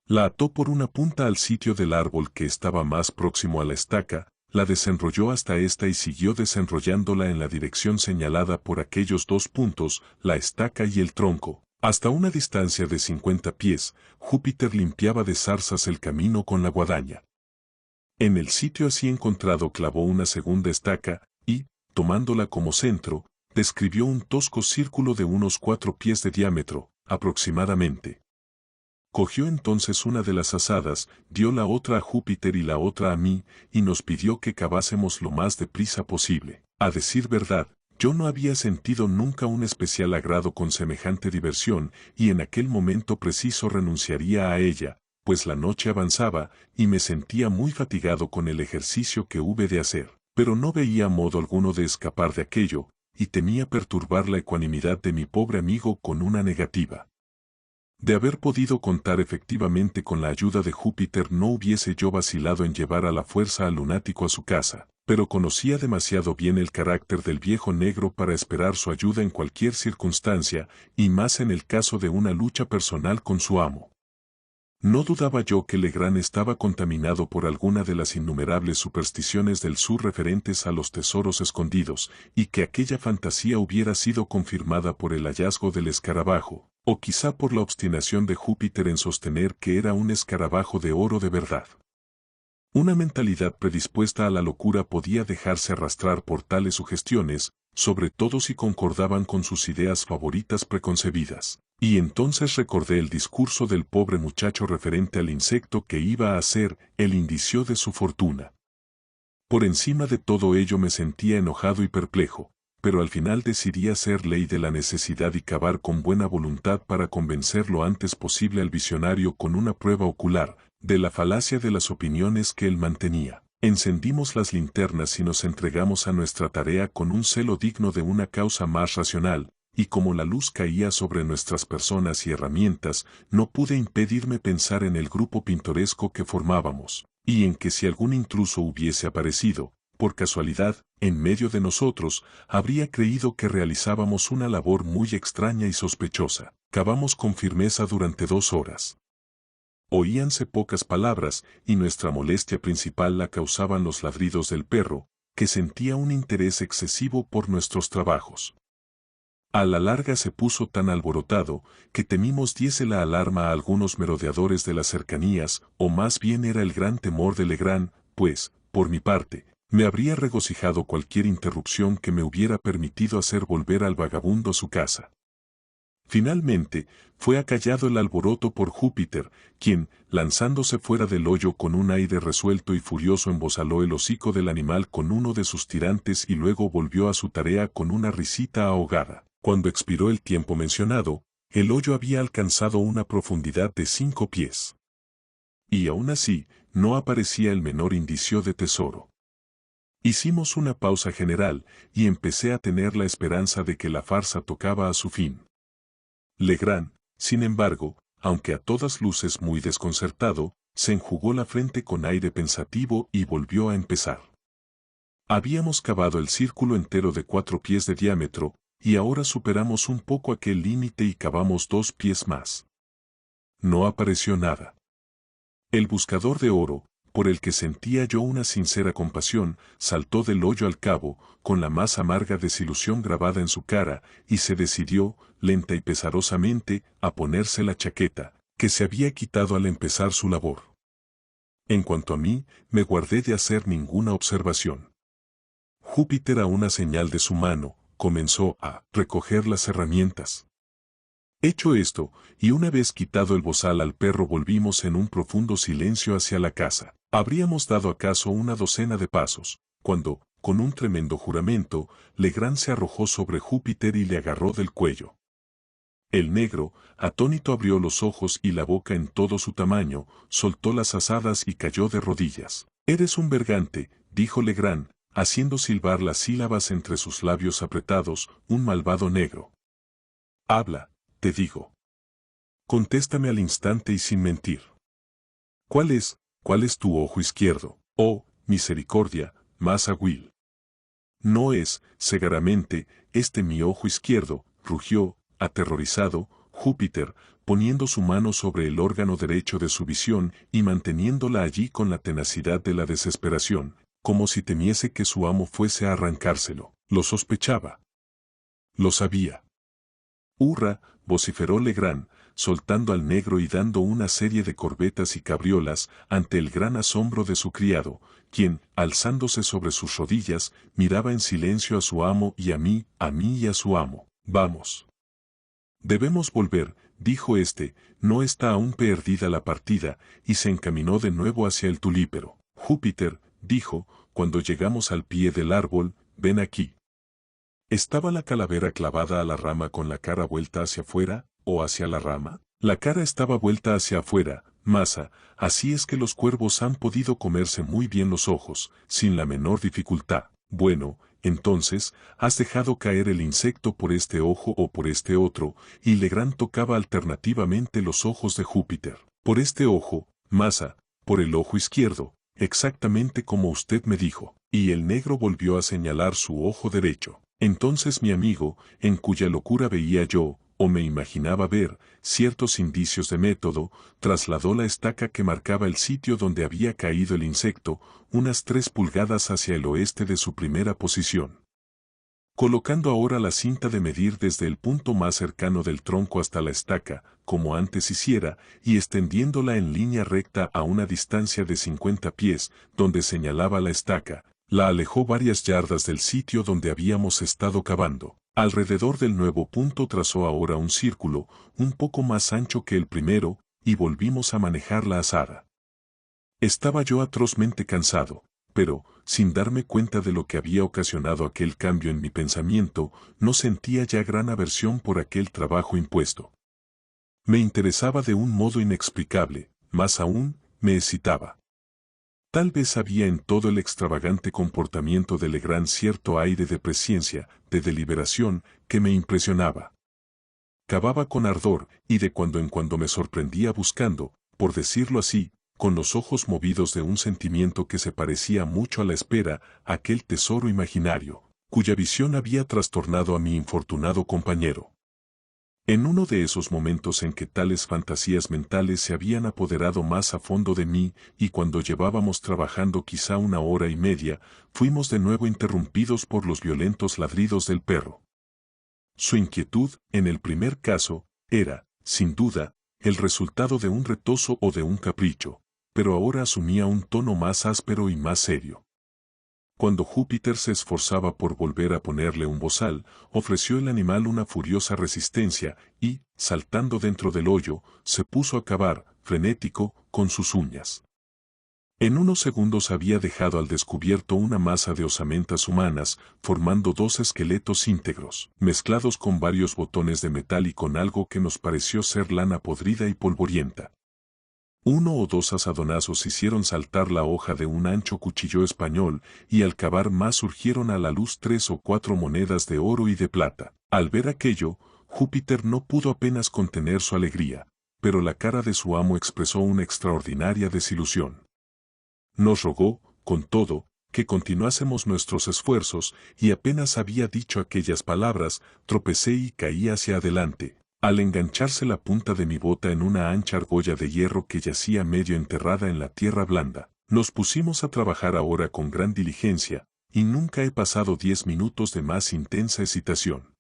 La ató por una punta al sitio del árbol que estaba más próximo a la estaca, la desenrolló hasta esta y siguió desenrollándola en la dirección señalada por aquellos 2 puntos, la estaca y el tronco. Hasta una distancia de 50 pies, Júpiter limpiaba de zarzas el camino con la guadaña. En el sitio así encontrado clavó una segunda estaca y, tomándola como centro, describió un tosco círculo de unos 4 pies de diámetro, aproximadamente. Cogió entonces una de las azadas, dio la otra a Júpiter y la otra a mí, y nos pidió que cavásemos lo más deprisa posible. A decir verdad, yo no había sentido nunca un especial agrado con semejante diversión, y en aquel momento preciso renunciaría a ella, pues la noche avanzaba, y me sentía muy fatigado con el ejercicio que hube de hacer. Pero no veía modo alguno de escapar de aquello, y temía perturbar la ecuanimidad de mi pobre amigo con una negativa. De haber podido contar efectivamente con la ayuda de Júpiter no hubiese yo vacilado en llevar a la fuerza al lunático a su casa, pero conocía demasiado bien el carácter del viejo negro para esperar su ayuda en cualquier circunstancia, y más en el caso de una lucha personal con su amo. No dudaba yo que Legrand estaba contaminado por alguna de las innumerables supersticiones del sur referentes a los tesoros escondidos, y que aquella fantasía hubiera sido confirmada por el hallazgo del escarabajo, o quizá por la obstinación de Júpiter en sostener que era un escarabajo de oro de verdad. Una mentalidad predispuesta a la locura podía dejarse arrastrar por tales sugestiones, sobre todo si concordaban con sus ideas favoritas preconcebidas. Y entonces recordé el discurso del pobre muchacho referente al insecto que iba a ser el indicio de su fortuna. Por encima de todo ello me sentía enojado y perplejo, pero al final decidí hacer ley de la necesidad y cavar con buena voluntad para convencer lo antes posible al visionario con una prueba ocular de la falacia de las opiniones que él mantenía. Encendimos las linternas y nos entregamos a nuestra tarea con un celo digno de una causa más racional, y como la luz caía sobre nuestras personas y herramientas, no pude impedirme pensar en el grupo pintoresco que formábamos, y en que si algún intruso hubiese aparecido, por casualidad, en medio de nosotros, habría creído que realizábamos una labor muy extraña y sospechosa. Cavamos con firmeza durante 2 horas. Oíanse pocas palabras, y nuestra molestia principal la causaban los ladridos del perro, que sentía un interés excesivo por nuestros trabajos. A la larga se puso tan alborotado, que temimos diese la alarma a algunos merodeadores de las cercanías, o más bien era el gran temor de Legrand, pues, por mi parte, me habría regocijado cualquier interrupción que me hubiera permitido hacer volver al vagabundo a su casa. Finalmente, fue acallado el alboroto por Júpiter, quien, lanzándose fuera del hoyo con un aire resuelto y furioso, embozaló el hocico del animal con uno de sus tirantes y luego volvió a su tarea con una risita ahogada. Cuando expiró el tiempo mencionado, el hoyo había alcanzado una profundidad de 5 pies. Y aún así, no aparecía el menor indicio de tesoro. Hicimos una pausa general, y empecé a tener la esperanza de que la farsa tocaba a su fin. Legrand, sin embargo, aunque a todas luces muy desconcertado, se enjugó la frente con aire pensativo y volvió a empezar. Habíamos cavado el círculo entero de 4 pies de diámetro, y ahora superamos un poco aquel límite y cavamos 2 pies más. No apareció nada. El buscador de oro, por el que sentía yo una sincera compasión, saltó del hoyo al cabo, con la más amarga desilusión grabada en su cara, y se decidió, lenta y pesarosamente, a ponerse la chaqueta, que se había quitado al empezar su labor. En cuanto a mí, me guardé de hacer ninguna observación. Júpiter, a una señal de su mano, comenzó a recoger las herramientas. Hecho esto, y una vez quitado el bozal al perro, volvimos en un profundo silencio hacia la casa. Habríamos dado acaso una docena de pasos, cuando, con un tremendo juramento, Legrand se arrojó sobre Júpiter y le agarró del cuello. El negro, atónito, abrió los ojos y la boca en todo su tamaño, soltó las azadas y cayó de rodillas. «Eres un bergante», dijo Legrand, haciendo silbar las sílabas entre sus labios apretados, «un malvado negro. Habla, te digo. Contéstame al instante y sin mentir. ¿Cuál es tu ojo izquierdo? Oh, misericordia, Massa Will. No es, segaramente, mi ojo izquierdo», rugió, aterrorizado, Júpiter, poniendo su mano sobre el órgano derecho de su visión y manteniéndola allí con la tenacidad de la desesperación. como si temiese que su amo fuese a arrancárselo. Lo sospechaba. Lo sabía. ¡Hurra!, vociferó Legrand, soltando al negro y dando una serie de corbetas y cabriolas ante el gran asombro de su criado, quien, alzándose sobre sus rodillas, miraba en silencio a su amo y a mí y a su amo. «Vamos. Debemos volver», dijo este, «no está aún perdida la partida», y se encaminó de nuevo hacia el tulípero. «Júpiter», dijo, cuando llegamos al pie del árbol, «ven aquí». ¿Estaba la calavera clavada a la rama con la cara vuelta hacia afuera, o hacia la rama? La cara estaba vuelta hacia afuera, Masa, así es que los cuervos han podido comerse muy bien los ojos, sin la menor dificultad. Bueno, entonces, has dejado caer el insecto por este ojo o por este otro, y Legrand tocaba alternativamente los ojos de Júpiter. Por este ojo, Masa, por el ojo izquierdo, exactamente como usted me dijo, y el negro volvió a señalar su ojo derecho. Entonces mi amigo, en cuya locura veía yo, o me imaginaba ver, ciertos indicios de método, trasladó la estaca que marcaba el sitio donde había caído el insecto, unas 3 pulgadas hacia el oeste de su primera posición. Colocando ahora la cinta de medir desde el punto más cercano del tronco hasta la estaca, como antes hiciera, y extendiéndola en línea recta a una distancia de 50 pies, donde señalaba la estaca, la alejó varias yardas del sitio donde habíamos estado cavando. Alrededor del nuevo punto trazó ahora un círculo, un poco más ancho que el primero, y volvimos a manejar la azada. Estaba yo atrozmente cansado, pero, sin darme cuenta de lo que había ocasionado aquel cambio en mi pensamiento, no sentía ya gran aversión por aquel trabajo impuesto. Me interesaba de un modo inexplicable, más aún, me excitaba. Tal vez había en todo el extravagante comportamiento de Legrand cierto aire de presciencia, de deliberación, que me impresionaba. Cavaba con ardor, y de cuando en cuando me sorprendía buscando, por decirlo así, con los ojos movidos de un sentimiento que se parecía mucho a la espera, aquel tesoro imaginario, cuya visión había trastornado a mi infortunado compañero. En uno de esos momentos en que tales fantasías mentales se habían apoderado más a fondo de mí, y cuando llevábamos trabajando quizá 1 hora y media, fuimos de nuevo interrumpidos por los violentos ladridos del perro. Su inquietud, en el primer caso, era, sin duda, el resultado de un retozo o de un capricho, pero ahora asumía un tono más áspero y más serio. Cuando Júpiter se esforzaba por volver a ponerle un bozal, ofreció el animal una furiosa resistencia y, saltando dentro del hoyo, se puso a cavar, frenético, con sus uñas. En unos segundos había dejado al descubierto una masa de osamentas humanas, formando 2 esqueletos íntegros, mezclados con varios botones de metal y con algo que nos pareció ser lana podrida y polvorienta. 1 o 2 azadonazos hicieron saltar la hoja de un ancho cuchillo español, y al cavar más surgieron a la luz 3 o 4 monedas de oro y de plata. Al ver aquello, Júpiter no pudo apenas contener su alegría, pero la cara de su amo expresó una extraordinaria desilusión. Nos rogó, con todo, que continuásemos nuestros esfuerzos, y apenas había dicho aquellas palabras, tropecé y caí hacia adelante, al engancharse la punta de mi bota en una ancha argolla de hierro que yacía medio enterrada en la tierra blanda. Nos pusimos a trabajar ahora con gran diligencia, y nunca he pasado 10 minutos de más intensa excitación.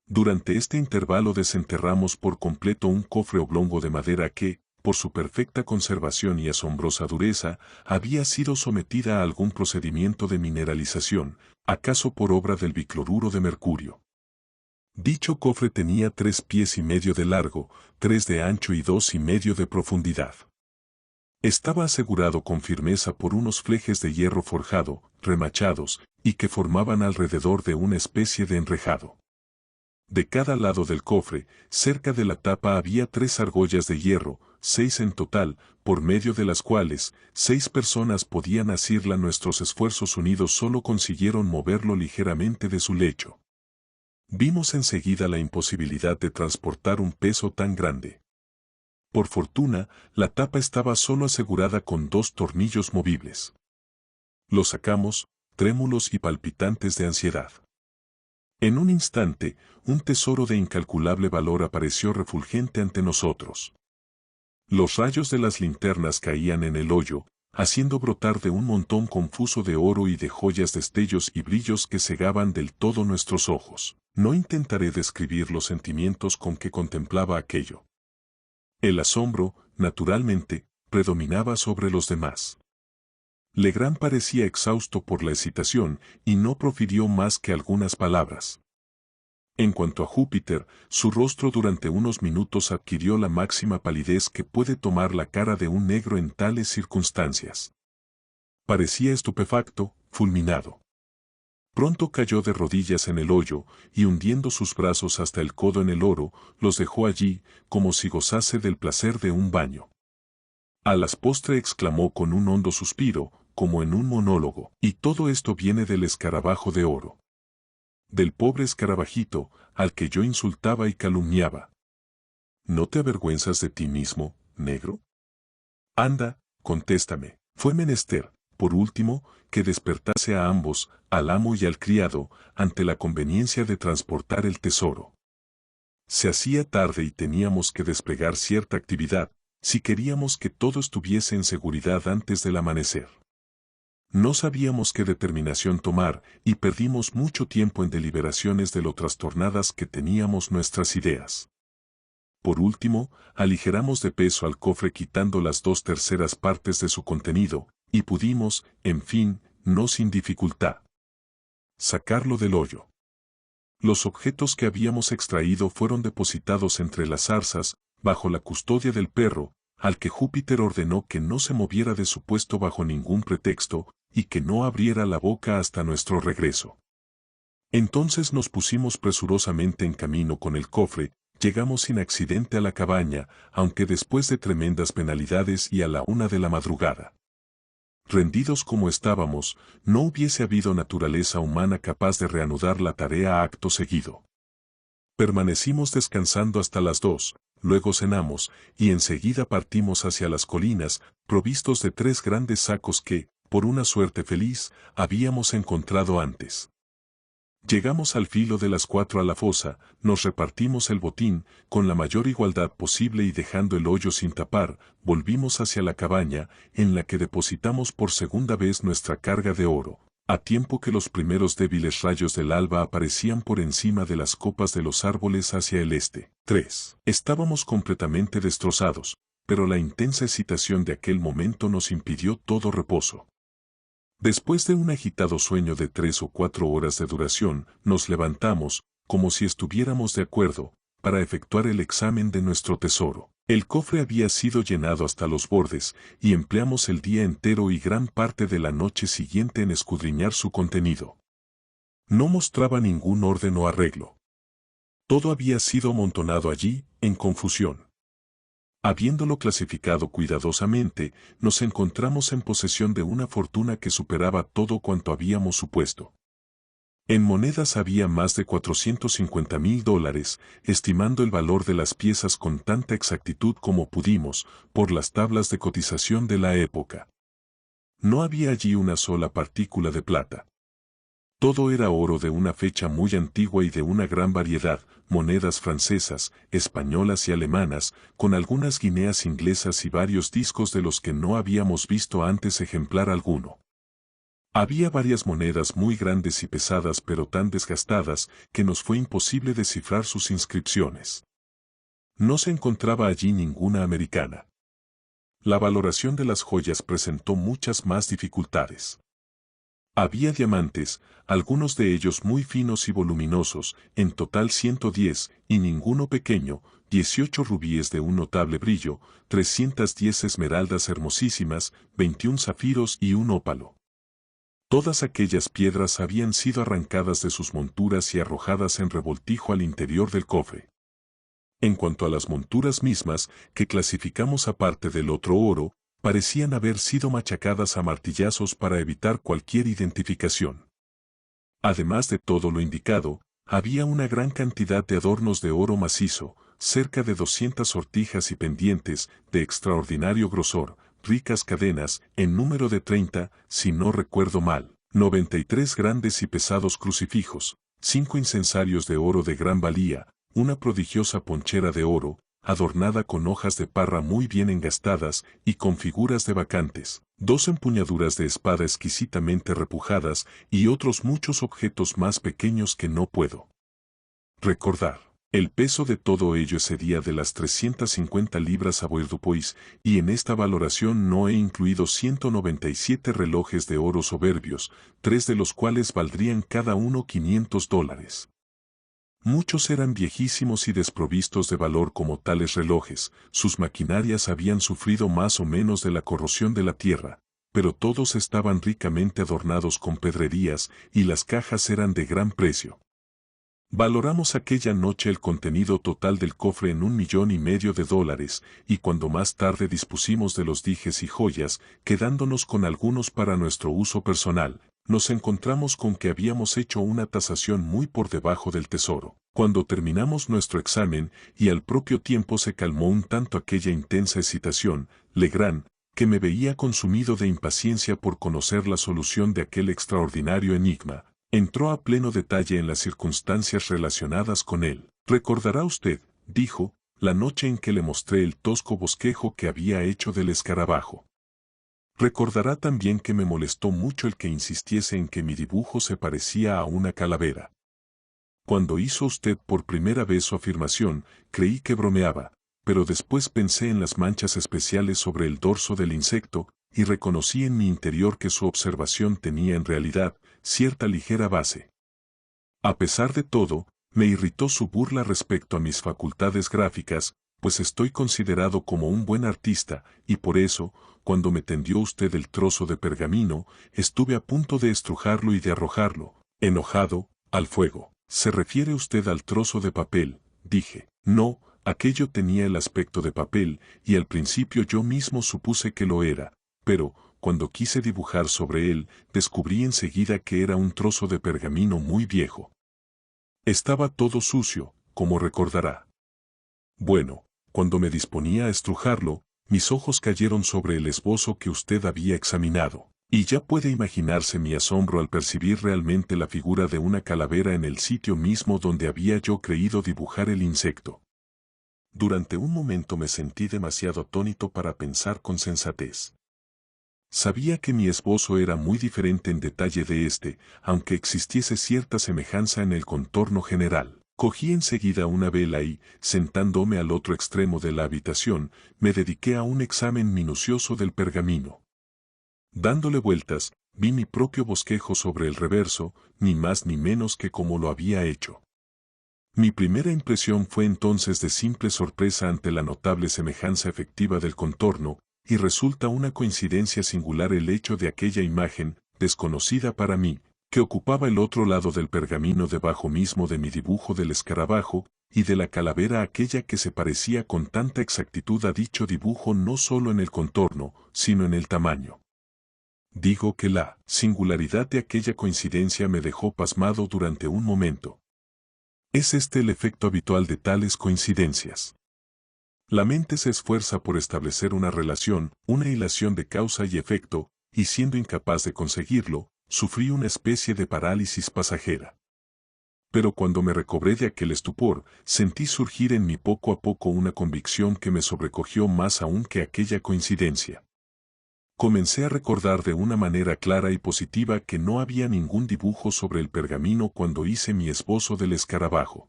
Durante este intervalo desenterramos por completo un cofre oblongo de madera que, por su perfecta conservación y asombrosa dureza, había sido sometida a algún procedimiento de mineralización, acaso por obra del bicloruro de mercurio. Dicho cofre tenía 3 pies y medio de largo, 3 de ancho y 2 y medio de profundidad. Estaba asegurado con firmeza por unos flejes de hierro forjado, remachados, y que formaban alrededor de una especie de enrejado. De cada lado del cofre, cerca de la tapa había 3 argollas de hierro, 6 en total, por medio de las cuales 6 personas podían asirla. Nuestros esfuerzos unidos solo consiguieron moverlo ligeramente de su lecho. Vimos enseguida la imposibilidad de transportar un peso tan grande. Por fortuna, la tapa estaba solo asegurada con 2 tornillos movibles. Lo sacamos, trémulos y palpitantes de ansiedad. En un instante, un tesoro de incalculable valor apareció refulgente ante nosotros. Los rayos de las linternas caían en el hoyo, haciendo brotar de un montón confuso de oro y de joyas destellos y brillos que cegaban del todo nuestros ojos. No intentaré describir los sentimientos con que contemplaba aquello. El asombro, naturalmente, predominaba sobre los demás. Legrand parecía exhausto por la excitación y no profirió más que algunas palabras. En cuanto a Júpiter, su rostro durante unos minutos adquirió la máxima palidez que puede tomar la cara de un negro en tales circunstancias. Parecía estupefacto, fulminado. Pronto cayó de rodillas en el hoyo, y hundiendo sus brazos hasta el codo en el oro, los dejó allí, como si gozase del placer de un baño. A las postre exclamó con un hondo suspiro, como en un monólogo, y todo esto viene del escarabajo de oro. Del pobre escarabajito, al que yo insultaba y calumniaba. ¿No te avergüenzas de ti mismo, negro? Anda, contéstame. Fue menester, por último, que despertase a ambos, al amo y al criado, ante la conveniencia de transportar el tesoro. Se hacía tarde y teníamos que desplegar cierta actividad, si queríamos que todo estuviese en seguridad antes del amanecer. No sabíamos qué determinación tomar y perdimos mucho tiempo en deliberaciones de lo trastornadas que teníamos nuestras ideas. Por último, aligeramos de peso al cofre quitando las 2/3 partes de su contenido, y pudimos, en fin, no sin dificultad, sacarlo del hoyo. Los objetos que habíamos extraído fueron depositados entre las zarzas, bajo la custodia del perro, al que Júpiter ordenó que no se moviera de su puesto bajo ningún pretexto, y que no abriera la boca hasta nuestro regreso. Entonces nos pusimos presurosamente en camino con el cofre, llegamos sin accidente a la cabaña, aunque después de tremendas penalidades y a la 1 de la madrugada. Rendidos como estábamos, no hubiese habido naturaleza humana capaz de reanudar la tarea acto seguido. Permanecimos descansando hasta las 2, luego cenamos, y enseguida partimos hacia las colinas, provistos de 3 grandes sacos que, por una suerte feliz, habíamos encontrado antes. Llegamos al filo de las 4 a la fosa, nos repartimos el botín, con la mayor igualdad posible y dejando el hoyo sin tapar, volvimos hacia la cabaña, en la que depositamos por segunda vez nuestra carga de oro, a tiempo que los primeros débiles rayos del alba aparecían por encima de las copas de los árboles hacia el este. 3. Estábamos completamente destrozados, pero la intensa excitación de aquel momento nos impidió todo reposo. Después de un agitado sueño de 3 o 4 horas de duración, nos levantamos, como si estuviéramos de acuerdo, para efectuar el examen de nuestro tesoro. El cofre había sido llenado hasta los bordes, y empleamos el día entero y gran parte de la noche siguiente en escudriñar su contenido. No mostraba ningún orden o arreglo. Todo había sido amontonado allí, en confusión. Habiéndolo clasificado cuidadosamente, nos encontramos en posesión de una fortuna que superaba todo cuanto habíamos supuesto. En monedas había más de $450,000, estimando el valor de las piezas con tanta exactitud como pudimos, por las tablas de cotización de la época. No había allí una sola partícula de plata. Todo era oro de una fecha muy antigua y de una gran variedad, monedas francesas, españolas y alemanas, con algunas guineas inglesas y varios discos de los que no habíamos visto antes ejemplar alguno. Había varias monedas muy grandes y pesadas pero tan desgastadas que nos fue imposible descifrar sus inscripciones. No se encontraba allí ninguna americana. La valoración de las joyas presentó muchas más dificultades. Había diamantes, algunos de ellos muy finos y voluminosos, en total 110, y ninguno pequeño, 18 rubíes de un notable brillo, 310 esmeraldas hermosísimas, 21 zafiros y un ópalo. Todas aquellas piedras habían sido arrancadas de sus monturas y arrojadas en revoltijo al interior del cofre. En cuanto a las monturas mismas, que clasificamos aparte del otro oro, parecían haber sido machacadas a martillazos para evitar cualquier identificación. Además de todo lo indicado, había una gran cantidad de adornos de oro macizo, cerca de 200 sortijas y pendientes, de extraordinario grosor, ricas cadenas, en número de 30, si no recuerdo mal, 93 grandes y pesados crucifijos, 5 incensarios de oro de gran valía, una prodigiosa ponchera de oro, adornada con hojas de parra muy bien engastadas y con figuras de bacantes, 2 empuñaduras de espada exquisitamente repujadas y otros muchos objetos más pequeños que no puedo recordar. El peso de todo ello excedía de las 350 libras a Bois, y en esta valoración no he incluido 197 relojes de oro soberbios, 3 de los cuales valdrían cada uno $500. Muchos eran viejísimos y desprovistos de valor como tales relojes, sus maquinarias habían sufrido más o menos de la corrosión de la tierra, pero todos estaban ricamente adornados con pedrerías y las cajas eran de gran precio. Valoramos aquella noche el contenido total del cofre en $1,500,000 y cuando más tarde dispusimos de los dijes y joyas, quedándonos con algunos para nuestro uso personal, nos encontramos con que habíamos hecho una tasación muy por debajo del tesoro. Cuando terminamos nuestro examen y al propio tiempo se calmó un tanto aquella intensa excitación, Legrand, que me veía consumido de impaciencia por conocer la solución de aquel extraordinario enigma, entró a pleno detalle en las circunstancias relacionadas con él. Recordará usted, dijo, la noche en que le mostré el tosco bosquejo que había hecho del escarabajo. Recordará también que me molestó mucho el que insistiese en que mi dibujo se parecía a una calavera. Cuando hizo usted por primera vez su afirmación, creí que bromeaba, pero después pensé en las manchas especiales sobre el dorso del insecto, y reconocí en mi interior que su observación tenía en realidad cierta ligera base. A pesar de todo, me irritó su burla respecto a mis facultades gráficas, pues estoy considerado como un buen artista, y por eso, cuando me tendió usted el trozo de pergamino, estuve a punto de estrujarlo y de arrojarlo, enojado, al fuego. ¿Se refiere usted al trozo de papel?, dije. No, aquello tenía el aspecto de papel, y al principio yo mismo supuse que lo era, pero, cuando quise dibujar sobre él, descubrí enseguida que era un trozo de pergamino muy viejo. Estaba todo sucio, como recordará. Bueno, cuando me disponía a estrujarlo, mis ojos cayeron sobre el esbozo que usted había examinado, y ya puede imaginarse mi asombro al percibir realmente la figura de una calavera en el sitio mismo donde había yo creído dibujar el insecto. Durante un momento me sentí demasiado atónito para pensar con sensatez. Sabía que mi esbozo era muy diferente en detalle de este, aunque existiese cierta semejanza en el contorno general. Cogí enseguida una vela y, sentándome al otro extremo de la habitación, me dediqué a un examen minucioso del pergamino. Dándole vueltas, vi mi propio bosquejo sobre el reverso, ni más ni menos que como lo había hecho. Mi primera impresión fue entonces de simple sorpresa ante la notable semejanza efectiva del contorno, y resulta una coincidencia singular el hecho de aquella imagen, desconocida para mí, que ocupaba el otro lado del pergamino debajo mismo de mi dibujo del escarabajo, y de la calavera aquella que se parecía con tanta exactitud a dicho dibujo no solo en el contorno, sino en el tamaño. Digo que la singularidad de aquella coincidencia me dejó pasmado durante un momento. Es este el efecto habitual de tales coincidencias. La mente se esfuerza por establecer una relación, una hilación de causa y efecto, y siendo incapaz de conseguirlo, sufrí una especie de parálisis pasajera. Pero cuando me recobré de aquel estupor, sentí surgir en mí poco a poco una convicción que me sobrecogió más aún que aquella coincidencia. Comencé a recordar de una manera clara y positiva que no había ningún dibujo sobre el pergamino cuando hice mi esbozo del escarabajo.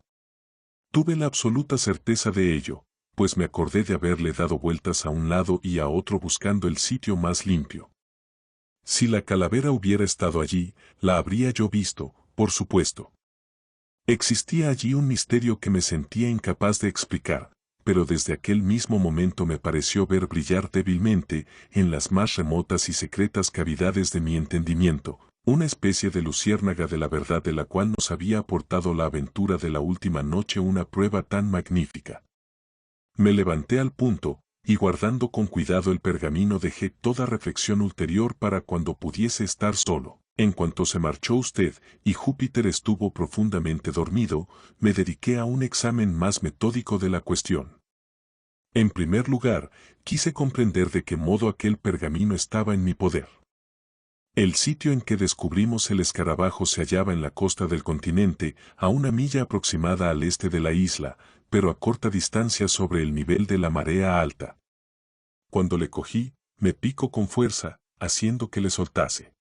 Tuve la absoluta certeza de ello, pues me acordé de haberle dado vueltas a un lado y a otro buscando el sitio más limpio. Si la calavera hubiera estado allí, la habría yo visto, por supuesto. Existía allí un misterio que me sentía incapaz de explicar, pero desde aquel mismo momento me pareció ver brillar débilmente, en las más remotas y secretas cavidades de mi entendimiento, una especie de luciérnaga de la verdad de la cual nos había aportado la aventura de la última noche una prueba tan magnífica. Me levanté al punto, y guardando con cuidado el pergamino dejé toda reflexión ulterior para cuando pudiese estar solo. En cuanto se marchó usted, y Júpiter estuvo profundamente dormido, me dediqué a un examen más metódico de la cuestión. En primer lugar, quise comprender de qué modo aquel pergamino estaba en mi poder. El sitio en que descubrimos el escarabajo se hallaba en la costa del continente, a una milla aproximada al este de la isla, pero a corta distancia sobre el nivel de la marea alta. Cuando le cogí, me picó con fuerza, haciendo que le soltase.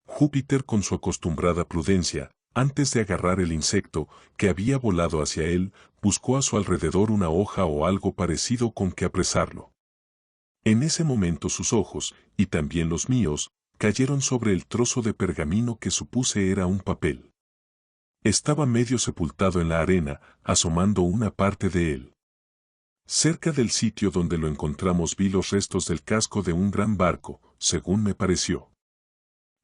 Júpiter, con su acostumbrada prudencia, antes de agarrar el insecto, que había volado hacia él, buscó a su alrededor una hoja o algo parecido con que apresarlo. En ese momento sus ojos, y también los míos, cayeron sobre el trozo de pergamino que supuse era un papel. Estaba medio sepultado en la arena, asomando una parte de él. Cerca del sitio donde lo encontramos vi los restos del casco de un gran barco, según me pareció.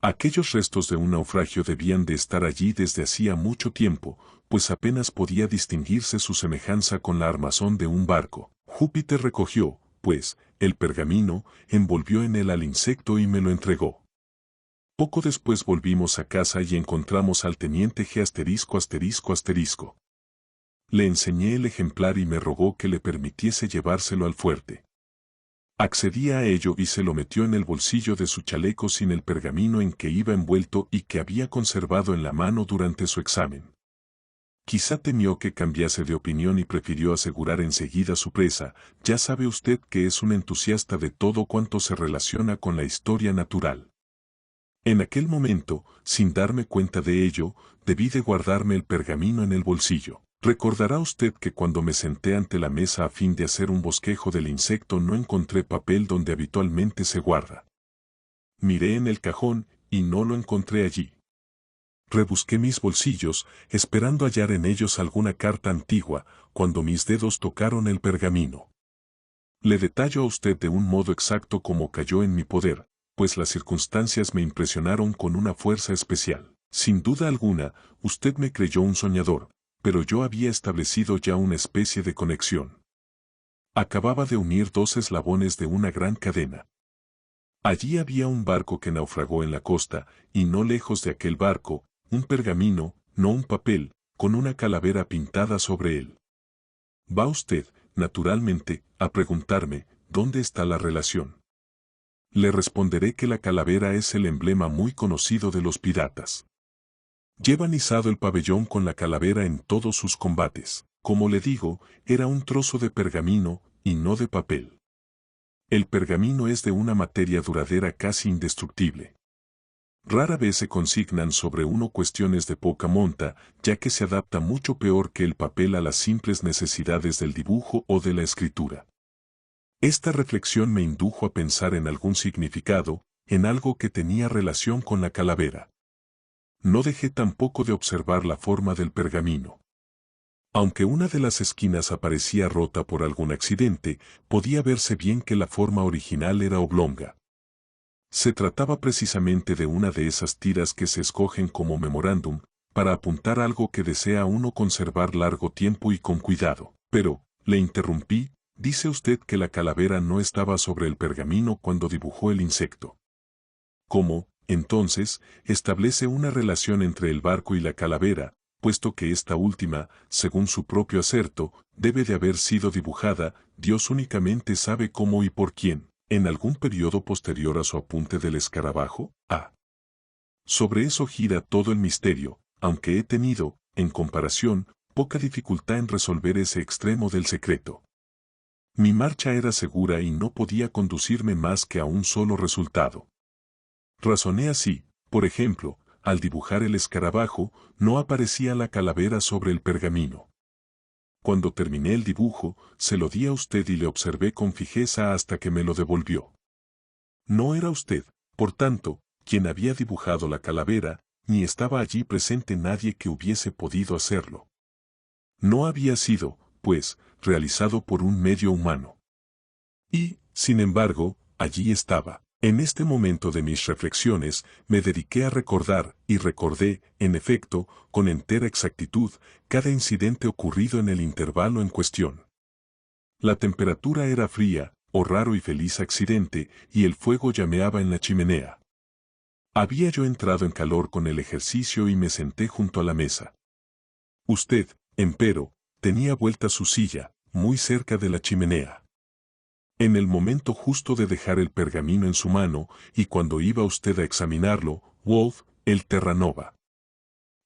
Aquellos restos de un naufragio debían de estar allí desde hacía mucho tiempo, pues apenas podía distinguirse su semejanza con la armazón de un barco. Júpiter recogió, pues, el pergamino, envolvió en él al insecto y me lo entregó. Poco después volvimos a casa y encontramos al teniente G*****. Le enseñé el ejemplar y me rogó que le permitiese llevárselo al fuerte. Accedí a ello y se lo metió en el bolsillo de su chaleco sin el pergamino en que iba envuelto y que había conservado en la mano durante su examen. Quizá temió que cambiase de opinión y prefirió asegurar enseguida su presa. Ya sabe usted que es un entusiasta de todo cuanto se relaciona con la historia natural. En aquel momento, sin darme cuenta de ello, debí de guardarme el pergamino en el bolsillo. Recordará usted que cuando me senté ante la mesa a fin de hacer un bosquejo del insecto no encontré papel donde habitualmente se guarda. Miré en el cajón y no lo encontré allí. Rebusqué mis bolsillos, esperando hallar en ellos alguna carta antigua, cuando mis dedos tocaron el pergamino. Le detallo a usted de un modo exacto cómo cayó en mi poder, pues las circunstancias me impresionaron con una fuerza especial. Sin duda alguna, usted me creyó un soñador, pero yo había establecido ya una especie de conexión. Acababa de unir dos eslabones de una gran cadena. Allí había un barco que naufragó en la costa, y no lejos de aquel barco, un pergamino, no un papel, con una calavera pintada sobre él. Va usted, naturalmente, a preguntarme, ¿dónde está la relación? Le responderé que la calavera es el emblema muy conocido de los piratas. Llevan izado el pabellón con la calavera en todos sus combates. Como le digo, era un trozo de pergamino, y no de papel. El pergamino es de una materia duradera casi indestructible. Rara vez se consignan sobre uno cuestiones de poca monta, ya que se adapta mucho peor que el papel a las simples necesidades del dibujo o de la escritura. Esta reflexión me indujo a pensar en algún significado, en algo que tenía relación con la calavera. No dejé tampoco de observar la forma del pergamino. Aunque una de las esquinas aparecía rota por algún accidente, podía verse bien que la forma original era oblonga. Se trataba precisamente de una de esas tiras que se escogen como memorándum, para apuntar algo que desea uno conservar largo tiempo y con cuidado. Pero, le interrumpí, dice usted que la calavera no estaba sobre el pergamino cuando dibujó el insecto. ¿Cómo, entonces, establece una relación entre el barco y la calavera, puesto que esta última, según su propio aserto, debe de haber sido dibujada, Dios únicamente sabe cómo y por quién, en algún periodo posterior a su apunte del escarabajo? Sobre eso gira todo el misterio, aunque he tenido, en comparación, poca dificultad en resolver ese extremo del secreto. Mi marcha era segura y no podía conducirme más que a un solo resultado. Razoné así, por ejemplo, al dibujar el escarabajo, no aparecía la calavera sobre el pergamino. Cuando terminé el dibujo, se lo di a usted y le observé con fijeza hasta que me lo devolvió. No era usted, por tanto, quien había dibujado la calavera, ni estaba allí presente nadie que hubiese podido hacerlo. No había sido, pues, realizado por un medio humano. Y, sin embargo, allí estaba. En este momento de mis reflexiones, me dediqué a recordar, y recordé, en efecto, con entera exactitud, cada incidente ocurrido en el intervalo en cuestión. La temperatura era fría, oh raro y feliz accidente, y el fuego llameaba en la chimenea. Había yo entrado en calor con el ejercicio y me senté junto a la mesa. Usted, empero, tenía vuelta su silla, muy cerca de la chimenea. En el momento justo de dejar el pergamino en su mano, y cuando iba usted a examinarlo, Wolf, el Terranova,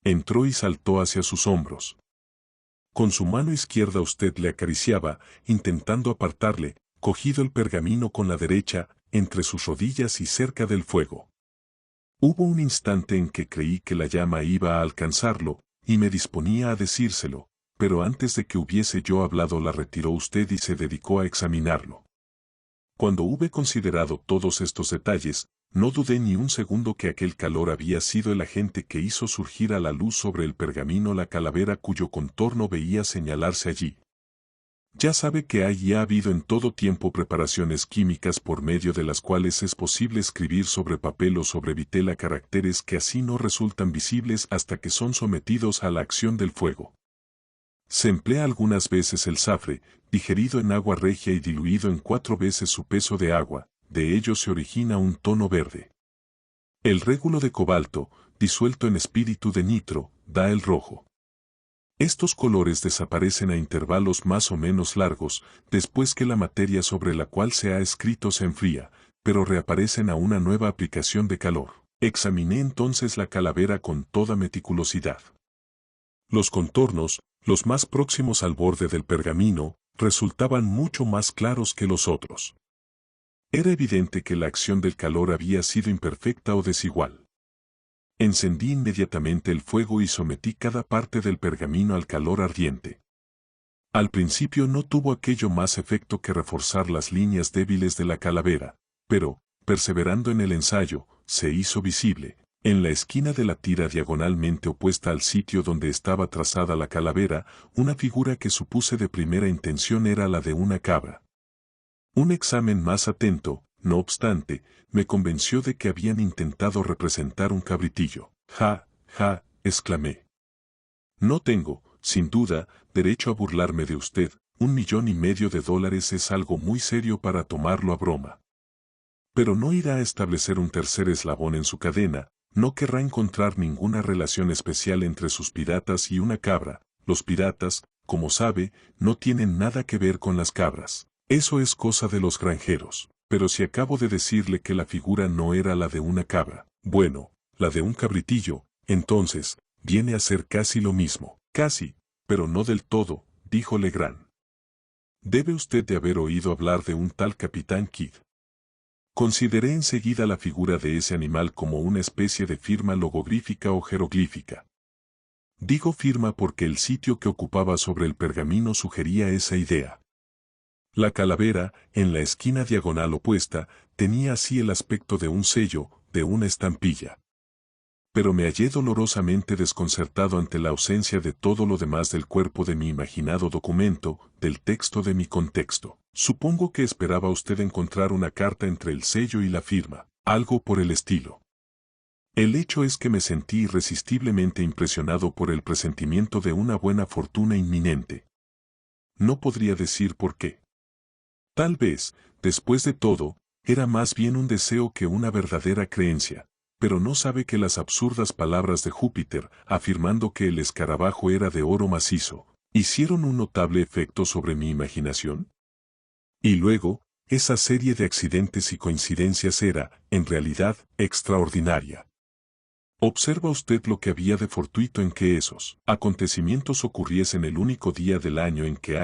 entró y saltó hacia sus hombros. Con su mano izquierda usted le acariciaba, intentando apartarle, cogido el pergamino con la derecha, entre sus rodillas y cerca del fuego. Hubo un instante en que creí que la llama iba a alcanzarlo, y me disponía a decírselo, pero antes de que hubiese yo hablado la retiró usted y se dedicó a examinarlo. Cuando hube considerado todos estos detalles, no dudé ni un segundo que aquel calor había sido el agente que hizo surgir a la luz sobre el pergamino la calavera cuyo contorno veía señalarse allí. Ya sabe que hay y ha habido en todo tiempo preparaciones químicas por medio de las cuales es posible escribir sobre papel o sobre vitela caracteres que así no resultan visibles hasta que son sometidos a la acción del fuego. Se emplea algunas veces el safre, digerido en agua regia y diluido en 4 veces su peso de agua, de ello se origina un tono verde. El régulo de cobalto, disuelto en espíritu de nitro, da el rojo. Estos colores desaparecen a intervalos más o menos largos, después que la materia sobre la cual se ha escrito se enfría, pero reaparecen a una nueva aplicación de calor. Examiné entonces la calavera con toda meticulosidad. Los contornos, los más próximos al borde del pergamino, resultaban mucho más claros que los otros. Era evidente que la acción del calor había sido imperfecta o desigual. Encendí inmediatamente el fuego y sometí cada parte del pergamino al calor ardiente. Al principio no tuvo aquello más efecto que reforzar las líneas débiles de la calavera, pero, perseverando en el ensayo, se hizo visible, en la esquina de la tira diagonalmente opuesta al sitio donde estaba trazada la calavera, una figura que supuse de primera intención era la de una cabra. Un examen más atento, no obstante, me convenció de que habían intentado representar un cabritillo. ¡Ja, ja!, exclamé. No tengo, sin duda, derecho a burlarme de usted, $1,500,000 es algo muy serio para tomarlo a broma. Pero no irá a establecer un tercer eslabón en su cadena, no querrá encontrar ninguna relación especial entre sus piratas y una cabra. Los piratas, como sabe, no tienen nada que ver con las cabras. Eso es cosa de los granjeros. Pero si acabo de decirle que la figura no era la de una cabra, bueno, la de un cabritillo, entonces, viene a ser casi lo mismo. Casi, pero no del todo, dijo Legrand. Debe usted de haber oído hablar de un tal Capitán Kidd. Consideré enseguida la figura de ese animal como una especie de firma logográfica o jeroglífica. Digo firma porque el sitio que ocupaba sobre el pergamino sugería esa idea. La calavera, en la esquina diagonal opuesta, tenía así el aspecto de un sello, de una estampilla. Pero me hallé dolorosamente desconcertado ante la ausencia de todo lo demás del cuerpo de mi imaginado documento, del texto de mi contexto. Supongo que esperaba usted encontrar una carta entre el sello y la firma, algo por el estilo. El hecho es que me sentí irresistiblemente impresionado por el presentimiento de una buena fortuna inminente. No podría decir por qué. Tal vez, después de todo, era más bien un deseo que una verdadera creencia, pero no sabe que las absurdas palabras de Júpiter, afirmando que el escarabajo era de oro macizo, hicieron un notable efecto sobre mi imaginación. Y luego, esa serie de accidentes y coincidencias era, en realidad, extraordinaria. Observa usted lo que había de fortuito en que esos acontecimientos ocurriesen el único día del año en que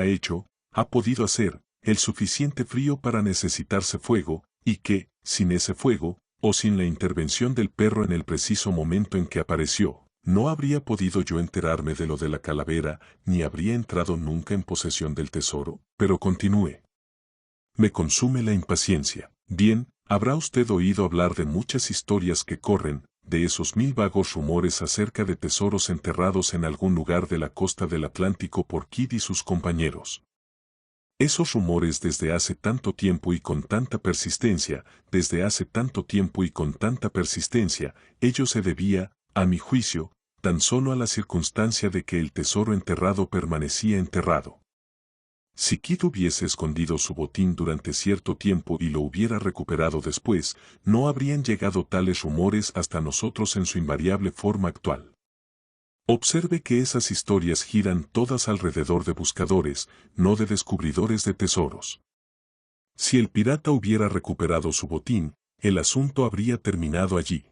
ha podido hacer, el suficiente frío para necesitarse fuego, y que, sin ese fuego, o sin la intervención del perro en el preciso momento en que apareció, no habría podido yo enterarme de lo de la calavera, ni habría entrado nunca en posesión del tesoro. Pero continúe. Me consume la impaciencia. Bien, habrá usted oído hablar de muchas historias que corren, de esos 1000 vagos rumores acerca de tesoros enterrados en algún lugar de la costa del Atlántico por Kidd y sus compañeros. Esos rumores desde hace tanto tiempo y con tanta persistencia, ello se debía, a mi juicio, tan solo a la circunstancia de que el tesoro enterrado permanecía enterrado. Si Kidd hubiese escondido su botín durante cierto tiempo y lo hubiera recuperado después, no habrían llegado tales rumores hasta nosotros en su invariable forma actual. Observe que esas historias giran todas alrededor de buscadores, no de descubridores de tesoros. Si el pirata hubiera recuperado su botín, el asunto habría terminado allí.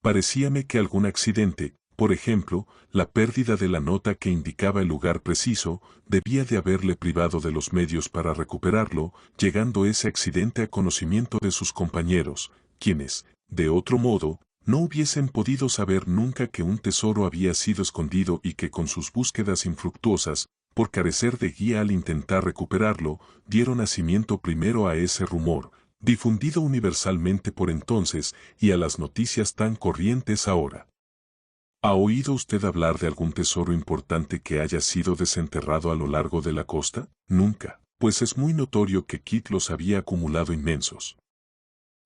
Parecíame que algún accidente, Por ejemplo, la pérdida de la nota que indicaba el lugar preciso debía de haberle privado de los medios para recuperarlo, llegando ese accidente a conocimiento de sus compañeros, quienes, de otro modo, no hubiesen podido saber nunca que un tesoro había sido escondido y que con sus búsquedas infructuosas, por carecer de guía al intentar recuperarlo, dieron nacimiento primero a ese rumor, difundido universalmente por entonces, y a las noticias tan corrientes ahora. ¿Ha oído usted hablar de algún tesoro importante que haya sido desenterrado a lo largo de la costa? Nunca, pues es muy notorio que Kidd los había acumulado inmensos.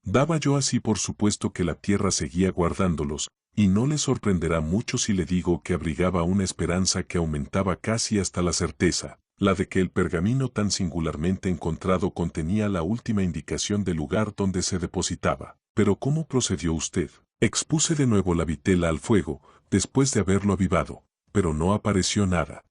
Daba yo así por supuesto que la tierra seguía guardándolos, y no le sorprenderá mucho si le digo que abrigaba una esperanza que aumentaba casi hasta la certeza, la de que el pergamino tan singularmente encontrado contenía la última indicación del lugar donde se depositaba. Pero ¿cómo procedió usted? Expuse de nuevo la vitela al fuego, después de haberlo avivado, pero no apareció nada.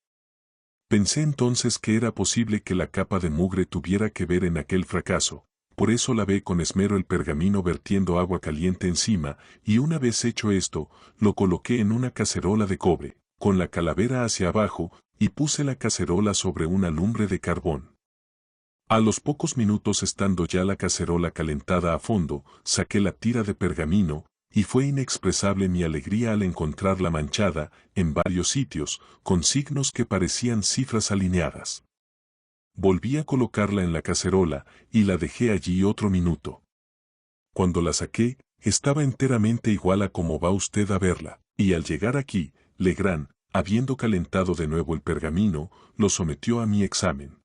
Pensé entonces que era posible que la capa de mugre tuviera que ver en aquel fracaso, por eso lavé con esmero el pergamino vertiendo agua caliente encima, y una vez hecho esto, lo coloqué en una cacerola de cobre, con la calavera hacia abajo, y puse la cacerola sobre una lumbre de carbón. A los pocos minutos, estando ya la cacerola calentada a fondo, saqué la tira de pergamino, y fue inexpresable mi alegría al encontrarla manchada, en varios sitios, con signos que parecían cifras alineadas. Volví a colocarla en la cacerola, y la dejé allí otro minuto. Cuando la saqué, estaba enteramente igual a como va usted a verla, y al llegar aquí, Legrand, habiendo calentado de nuevo el pergamino, lo sometió a mi examen.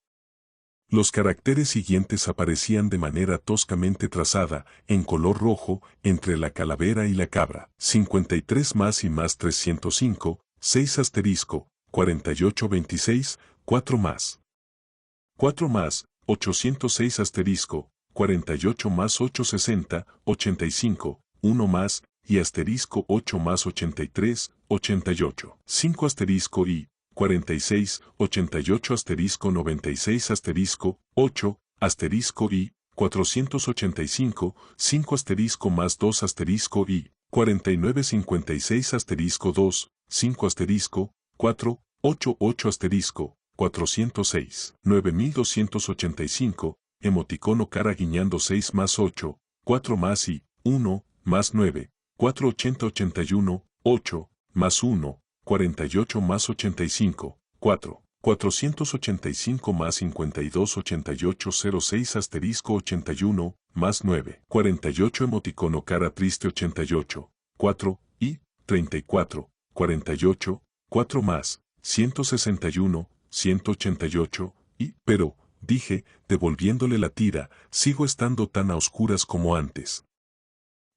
Los caracteres siguientes aparecían de manera toscamente trazada, en color rojo, entre la calavera y la cabra. 53 más y más 305, 6 asterisco, 4826, 4 más. 4 más, 806 asterisco, 48 más 860, 85, 1 más, y asterisco 8 más 83, 88. 5 asterisco y 46, 88 asterisco 96 asterisco, 8, asterisco y, 485, 5 asterisco más 2 asterisco y, 49 56 asterisco 2, 5 asterisco, 4, 8 8 asterisco, 406, 9285, emoticono cara guiñando 6 más 8, 4 más y, 1, más 9, 480 81, 8, más 1, 48 más 85, 4, 485 más 52 88 06 asterisco 81, más 9, 48 emoticono cara triste 88, 4, y, 34, 48, 4 más, 161, 188, y, pero, dije, devolviéndole la tira, sigo estando tan a oscuras como antes.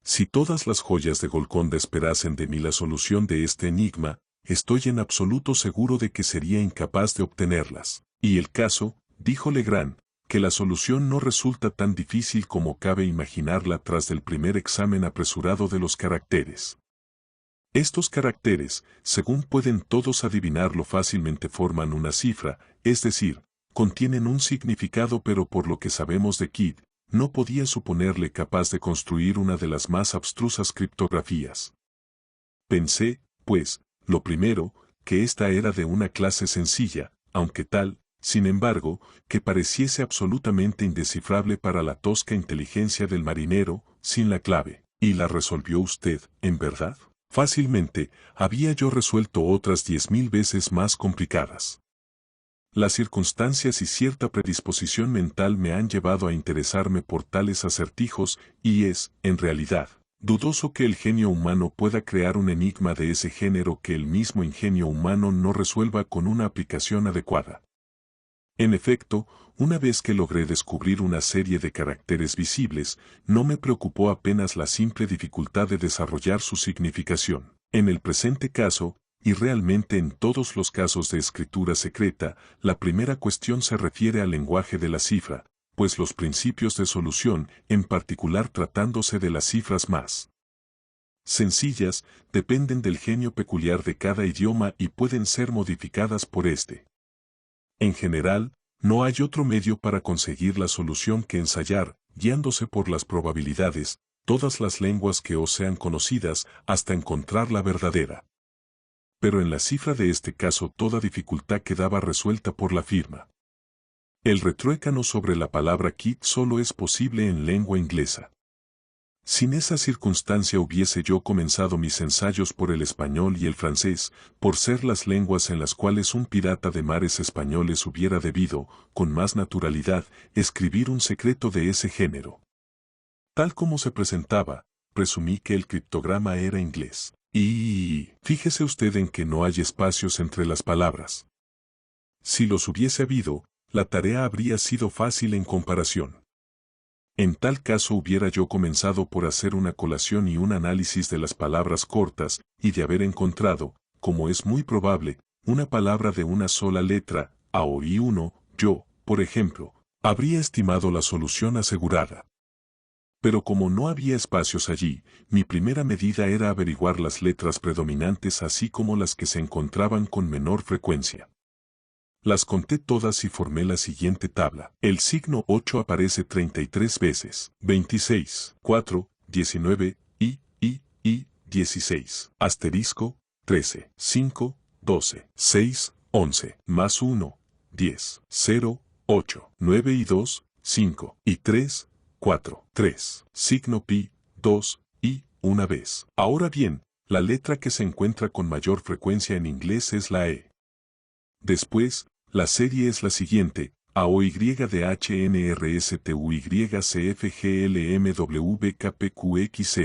Si todas las joyas de Golconda esperasen de mí la solución de este enigma, estoy en absoluto seguro de que sería incapaz de obtenerlas. Y el caso, dijo Legrand, que la solución no resulta tan difícil como cabe imaginarla tras del primer examen apresurado de los caracteres. Estos caracteres, según pueden todos adivinarlo fácilmente, forman una cifra, es decir, contienen un significado, pero por lo que sabemos de Kidd, no podía suponerle capaz de construir una de las más abstrusas criptografías. Pensé, pues, lo primero, que esta era de una clase sencilla, aunque tal, sin embargo, que pareciese absolutamente indescifrable para la tosca inteligencia del marinero, sin la clave. ¿Y la resolvió usted, en verdad? Fácilmente, había yo resuelto otras 10.000 veces más complicadas. Las circunstancias y cierta predisposición mental me han llevado a interesarme por tales acertijos, y es, en realidad, dudoso que el genio humano pueda crear un enigma de ese género que el mismo ingenio humano no resuelva con una aplicación adecuada. En efecto, una vez que logré descubrir una serie de caracteres visibles, no me preocupó apenas la simple dificultad de desarrollar su significación. En el presente caso, y realmente en todos los casos de escritura secreta, la primera cuestión se refiere al lenguaje de la cifra, pues los principios de solución, en particular tratándose de las cifras más sencillas, dependen del genio peculiar de cada idioma y pueden ser modificadas por este. En general, no hay otro medio para conseguir la solución que ensayar, guiándose por las probabilidades, todas las lenguas que os sean conocidas, hasta encontrar la verdadera. Pero en la cifra de este caso toda dificultad quedaba resuelta por la firma. El retruécano sobre la palabra kit solo es posible en lengua inglesa. Sin esa circunstancia hubiese yo comenzado mis ensayos por el español y el francés, por ser las lenguas en las cuales un pirata de mares españoles hubiera debido, con más naturalidad, escribir un secreto de ese género. Tal como se presentaba, presumí que el criptograma era inglés. Y fíjese usted en que no hay espacios entre las palabras. Si los hubiese habido, la tarea habría sido fácil en comparación. En tal caso hubiera yo comenzado por hacer una colación y un análisis de las palabras cortas, y de haber encontrado, como es muy probable, una palabra de una sola letra, a o y uno, yo, por ejemplo, habría estimado la solución asegurada. Pero como no había espacios allí, mi primera medida era averiguar las letras predominantes así como las que se encontraban con menor frecuencia. Las conté todas y formé la siguiente tabla. El signo 8 aparece 33 veces. 26, 4, 19, y 16. Asterisco, 13, 5, 12, 6, 11, más 1, 10, 0, 8, 9 y 2, 5, y 3, 4, 3. Signo pi, 2, y, una vez. Ahora bien, la letra que se encuentra con mayor frecuencia en inglés es la E. Después, la serie es la siguiente, AOY de HNRSTUYCFGLMWKPQXZ.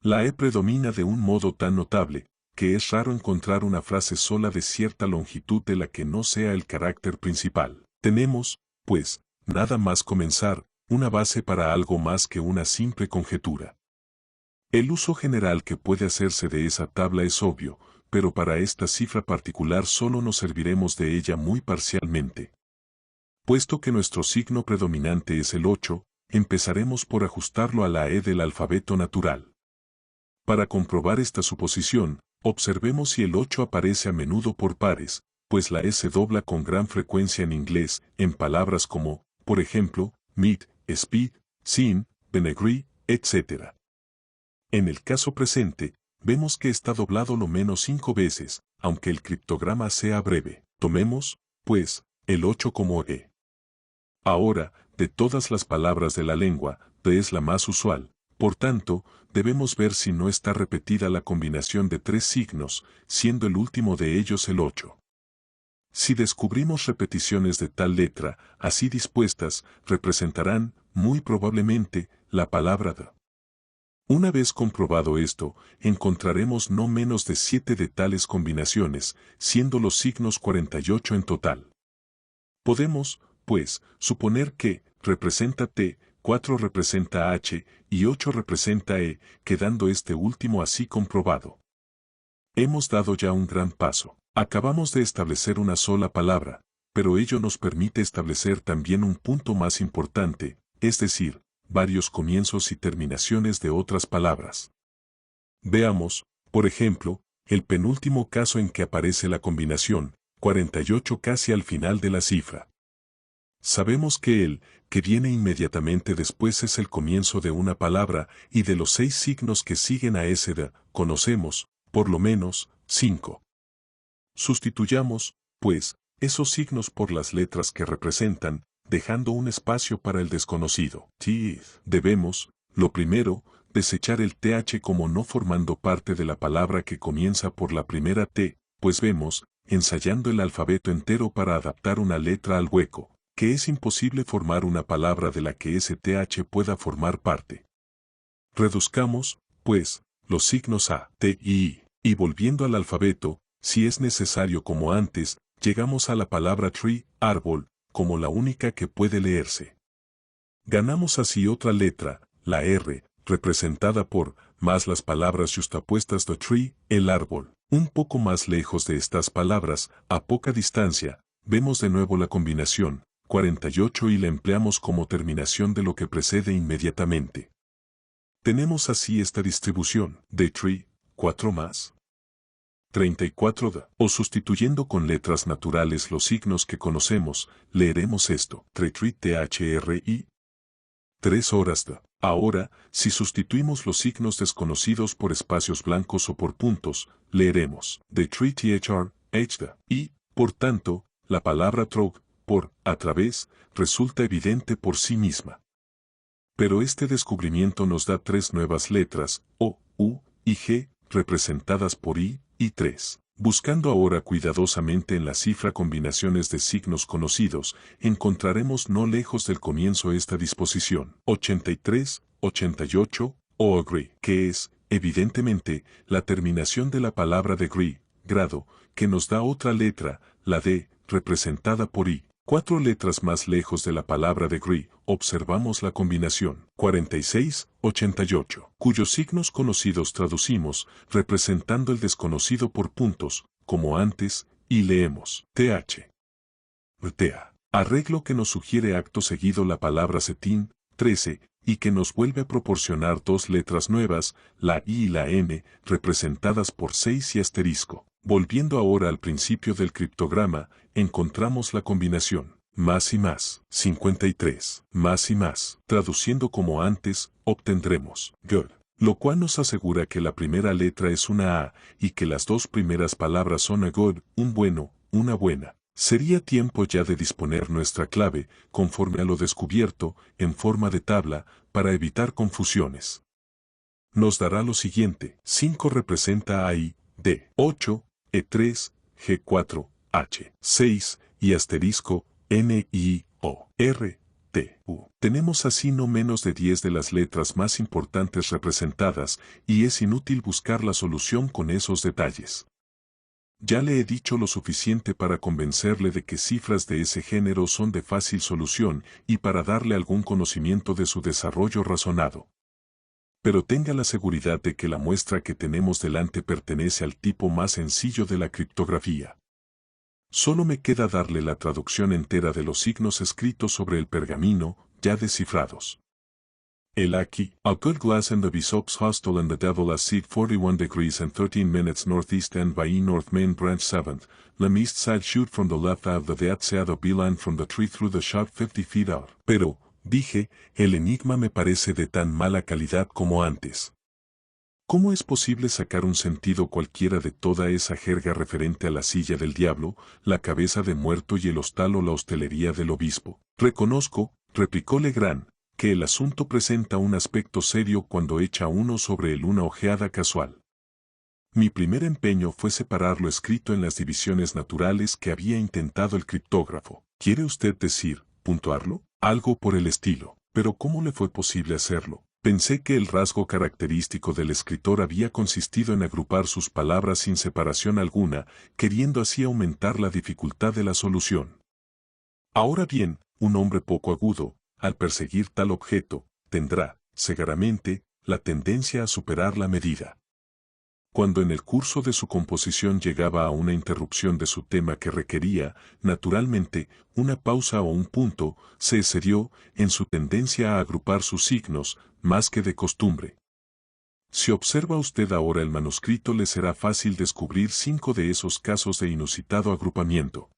La E predomina de un modo tan notable, que es raro encontrar una frase sola de cierta longitud de la que no sea el carácter principal. Tenemos, pues, nada más comenzar, una base para algo más que una simple conjetura. El uso general que puede hacerse de esa tabla es obvio, pero para esta cifra particular solo nos serviremos de ella muy parcialmente. Puesto que nuestro signo predominante es el 8, empezaremos por ajustarlo a la E del alfabeto natural. Para comprobar esta suposición, observemos si el 8 aparece a menudo por pares, pues la E se dobla con gran frecuencia en inglés, en palabras como, por ejemplo, meet, speed, seen, vinegary, etc. En el caso presente, vemos que está doblado lo menos 5 veces, aunque el criptograma sea breve. Tomemos, pues, el 8 como E. Ahora, de todas las palabras de la lengua, D es la más usual, por tanto, debemos ver si no está repetida la combinación de 3 signos, siendo el último de ellos el 8. Si descubrimos repeticiones de tal letra, así dispuestas, representarán, muy probablemente, la palabra D. Una vez comprobado esto, encontraremos no menos de 7 de tales combinaciones, siendo los signos 48 en total. Podemos, pues, suponer que representa T, 4 representa H y 8 representa E, quedando este último así comprobado. Hemos dado ya un gran paso. Acabamos de establecer una sola palabra, pero ello nos permite establecer también un punto más importante, es decir, varios comienzos y terminaciones de otras palabras. Veamos, por ejemplo, el penúltimo caso en que aparece la combinación, 48 casi al final de la cifra. Sabemos que el que viene inmediatamente después es el comienzo de una palabra y de los 6 signos que siguen a ese D, conocemos, por lo menos, 5. Sustituyamos, pues, esos signos por las letras que representan, dejando un espacio para el desconocido. Debemos, lo primero, desechar el TH como no formando parte de la palabra que comienza por la primera T, pues vemos, ensayando el alfabeto entero para adaptar una letra al hueco, que es imposible formar una palabra de la que ese TH pueda formar parte. Reduzcamos, pues, los signos A, T y I, y volviendo al alfabeto, si es necesario como antes, llegamos a la palabra tree, árbol, como la única que puede leerse. Ganamos así otra letra, la R, representada por, más las palabras justapuestas de tree, el árbol. Un poco más lejos de estas palabras, a poca distancia, vemos de nuevo la combinación, 48 y la empleamos como terminación de lo que precede inmediatamente. Tenemos así esta distribución, de tree, 4 más 34 D. O sustituyendo con letras naturales los signos que conocemos, leeremos esto. THRI 3 horas D. Ahora, si sustituimos los signos desconocidos por espacios blancos o por puntos, leeremos the tree thr, the, y, por tanto, la palabra through, por, a través, resulta evidente por sí misma. Pero este descubrimiento nos da tres nuevas letras, O, U y G, representadas por I y 3. Buscando ahora cuidadosamente en la cifra combinaciones de signos conocidos, encontraremos no lejos del comienzo esta disposición 83, 88 o agree, que es, evidentemente, la terminación de la palabra degree, grado, que nos da otra letra, la D, representada por I. 4 letras más lejos de la palabra degree, observamos la combinación 46, 88, cuyos signos conocidos traducimos, representando el desconocido por puntos, como antes, y leemos th. Tea. Arreglo que nos sugiere acto seguido la palabra setín, 13, y que nos vuelve a proporcionar dos letras nuevas, la I y la M, representadas por 6 y asterisco. Volviendo ahora al principio del criptograma, encontramos la combinación más y más, 53, más y más. Traduciendo como antes, obtendremos good, lo cual nos asegura que la primera letra es una A y que las dos primeras palabras son a good, un bueno, una buena. Sería tiempo ya de disponer nuestra clave, conforme a lo descubierto, en forma de tabla, para evitar confusiones. Nos dará lo siguiente: 5 representa a I, D, 8, E3, G4, H, 6, y asterisco, N, I, O, R, T, U. Tenemos así no menos de 10 de las letras más importantes representadas, y es inútil buscar la solución con esos detalles. Ya le he dicho lo suficiente para convencerle de que cifras de ese género son de fácil solución y para darle algún conocimiento de su desarrollo razonado. Pero tenga la seguridad de que la muestra que tenemos delante pertenece al tipo más sencillo de la criptografía. Solo me queda darle la traducción entera de los signos escritos sobre el pergamino, ya descifrados. El aquí, a good glass and the Bishop's Hostel and the Devil as seat 41 degrees and 13 minutes northeast and by E North Main Branch 7th, Lem East Side shoot from the left of the Dead Shadow beeline from the tree through the shot 50 feet out. Pero, dije, el enigma me parece de tan mala calidad como antes. ¿Cómo es posible sacar un sentido cualquiera de toda esa jerga referente a la silla del diablo, la cabeza de muerto y el hostal o la hostelería del obispo? Reconozco, replicó Legrand, que el asunto presenta un aspecto serio cuando echa uno sobre él una ojeada casual. Mi primer empeño fue separar lo escrito en las divisiones naturales que había intentado el criptógrafo. ¿Quiere usted decir, puntuarlo? Algo por el estilo. Pero ¿cómo le fue posible hacerlo? Pensé que el rasgo característico del escritor había consistido en agrupar sus palabras sin separación alguna, queriendo así aumentar la dificultad de la solución. Ahora bien, un hombre poco agudo, al perseguir tal objeto, tendrá, seguramente, la tendencia a superar la medida. Cuando en el curso de su composición llegaba a una interrupción de su tema que requería, naturalmente, una pausa o un punto, se excedió en su tendencia a agrupar sus signos, más que de costumbre. Si observa usted ahora el manuscrito, le será fácil descubrir 5 de esos casos de inusitado agrupamiento.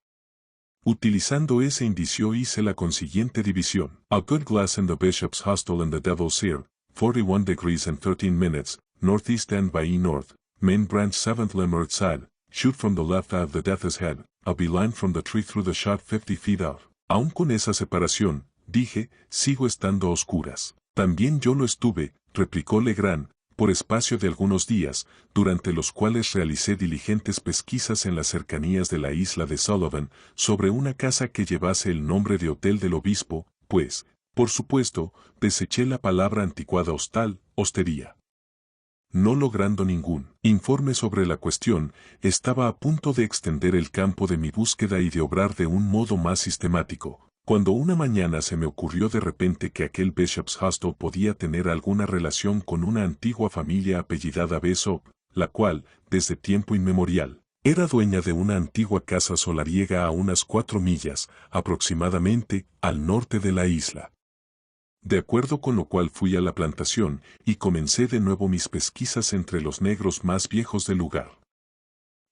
Utilizando ese indicio hice la consiguiente división. A good glass in the Bishop's Hostel and the Devil's Ear, 41 degrees and 13 minutes, northeast and by E North, Main Branch 7th Leimert Side, shoot from the left of the Death's Head, a beeline from the tree through the shot 50 feet out. Aún con esa separación, dije, sigo estando a oscuras. También yo lo estuve, replicó Legrand, por espacio de algunos días, durante los cuales realicé diligentes pesquisas en las cercanías de la isla de Sullivan, sobre una casa que llevase el nombre de Hotel del Obispo, pues, por supuesto, deseché la palabra anticuada hostal, hostería. No logrando ningún informe sobre la cuestión, estaba a punto de extender el campo de mi búsqueda y de obrar de un modo más sistemático, cuando una mañana se me ocurrió de repente que aquel Bishop's Hostel podía tener alguna relación con una antigua familia apellidada Bishop, la cual, desde tiempo inmemorial, era dueña de una antigua casa solariega a unas 4 millas, aproximadamente, al norte de la isla. De acuerdo con lo cual fui a la plantación y comencé de nuevo mis pesquisas entre los negros más viejos del lugar.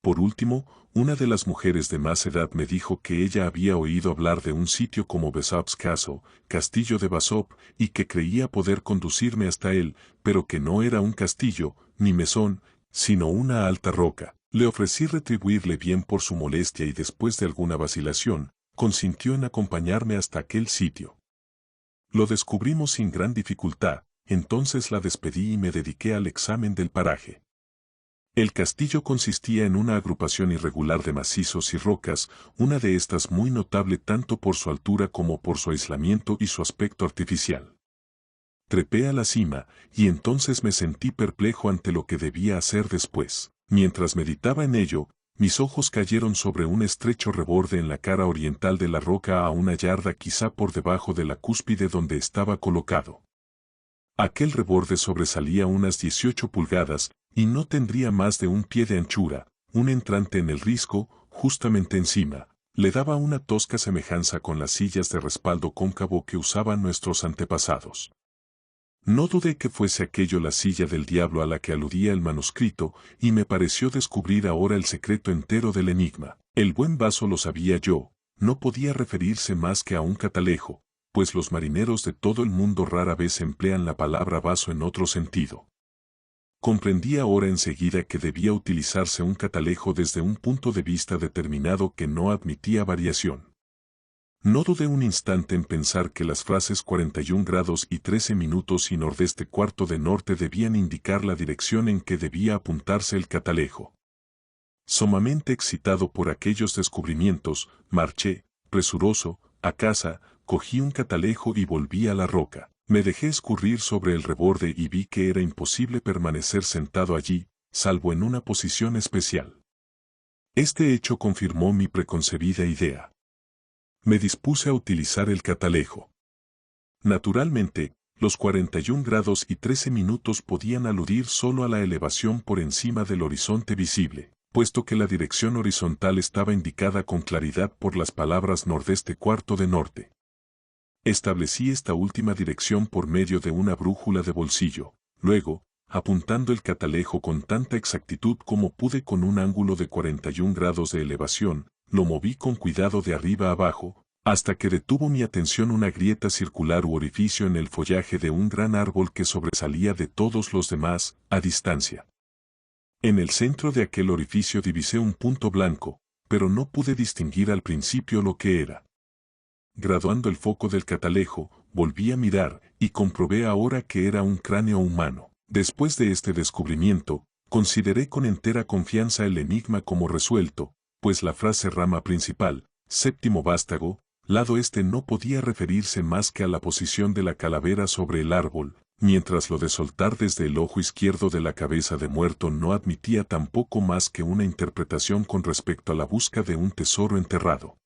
Por último, una de las mujeres de más edad me dijo que ella había oído hablar de un sitio como Bessop's Castle, Castillo de Bessop, y que creía poder conducirme hasta él, pero que no era un castillo, ni mesón, sino una alta roca. Le ofrecí retribuirle bien por su molestia y después de alguna vacilación, consintió en acompañarme hasta aquel sitio. Lo descubrimos sin gran dificultad, entonces la despedí y me dediqué al examen del paraje. El castillo consistía en una agrupación irregular de macizos y rocas, una de estas muy notable tanto por su altura como por su aislamiento y su aspecto artificial. Trepé a la cima, y entonces me sentí perplejo ante lo que debía hacer después. Mientras meditaba en ello, mis ojos cayeron sobre un estrecho reborde en la cara oriental de la roca a una yarda quizá por debajo de la cúspide donde estaba colocado. Aquel reborde sobresalía unas 18 pulgadas, y no tendría más de un pie de anchura. Un entrante en el risco, justamente encima, le daba una tosca semejanza con las sillas de respaldo cóncavo que usaban nuestros antepasados. No dudé que fuese aquello la silla del diablo a la que aludía el manuscrito, y me pareció descubrir ahora el secreto entero del enigma. El buen vaso lo sabía yo, no podía referirse más que a un catalejo, pues los marineros de todo el mundo rara vez emplean la palabra vaso en otro sentido. Comprendí ahora enseguida que debía utilizarse un catalejo desde un punto de vista determinado que no admitía variación. No dudé un instante en pensar que las frases 41 grados y 13 minutos y nordeste cuarto de norte debían indicar la dirección en que debía apuntarse el catalejo. Sumamente excitado por aquellos descubrimientos, marché, presuroso, a casa, cogí un catalejo y volví a la roca. Me dejé escurrir sobre el reborde y vi que era imposible permanecer sentado allí, salvo en una posición especial. Este hecho confirmó mi preconcebida idea. Me dispuse a utilizar el catalejo. Naturalmente, los 41 grados y 13 minutos podían aludir solo a la elevación por encima del horizonte visible, puesto que la dirección horizontal estaba indicada con claridad por las palabras nordeste cuarto de norte. Establecí esta última dirección por medio de una brújula de bolsillo. Luego, apuntando el catalejo con tanta exactitud como pude con un ángulo de 41 grados de elevación, lo moví con cuidado de arriba a abajo, hasta que detuvo mi atención una grieta circular u orificio en el follaje de un gran árbol que sobresalía de todos los demás, a distancia. En el centro de aquel orificio divisé un punto blanco, pero no pude distinguir al principio lo que era. Graduando el foco del catalejo, volví a mirar, y comprobé ahora que era un cráneo humano. Después de este descubrimiento, consideré con entera confianza el enigma como resuelto, pues la frase rama principal, séptimo vástago, lado este no podía referirse más que a la posición de la calavera sobre el árbol, mientras lo de soltar desde el ojo izquierdo de la cabeza de muerto no admitía tampoco más que una interpretación con respecto a la busca de un tesoro enterrado.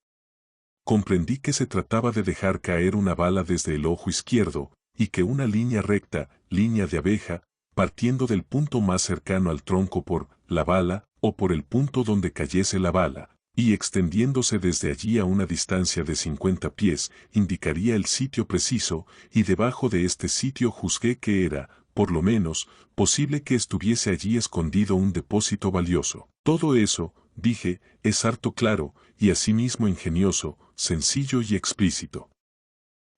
Comprendí que se trataba de dejar caer una bala desde el ojo izquierdo, y que una línea recta, línea de abeja, partiendo del punto más cercano al tronco por la bala, o por el punto donde cayese la bala, y extendiéndose desde allí a una distancia de 50 pies, indicaría el sitio preciso, y debajo de este sitio juzgué que era, por lo menos, posible que estuviese allí escondido un depósito valioso. Todo eso, dije, es harto claro, y asimismo ingenioso, sencillo y explícito.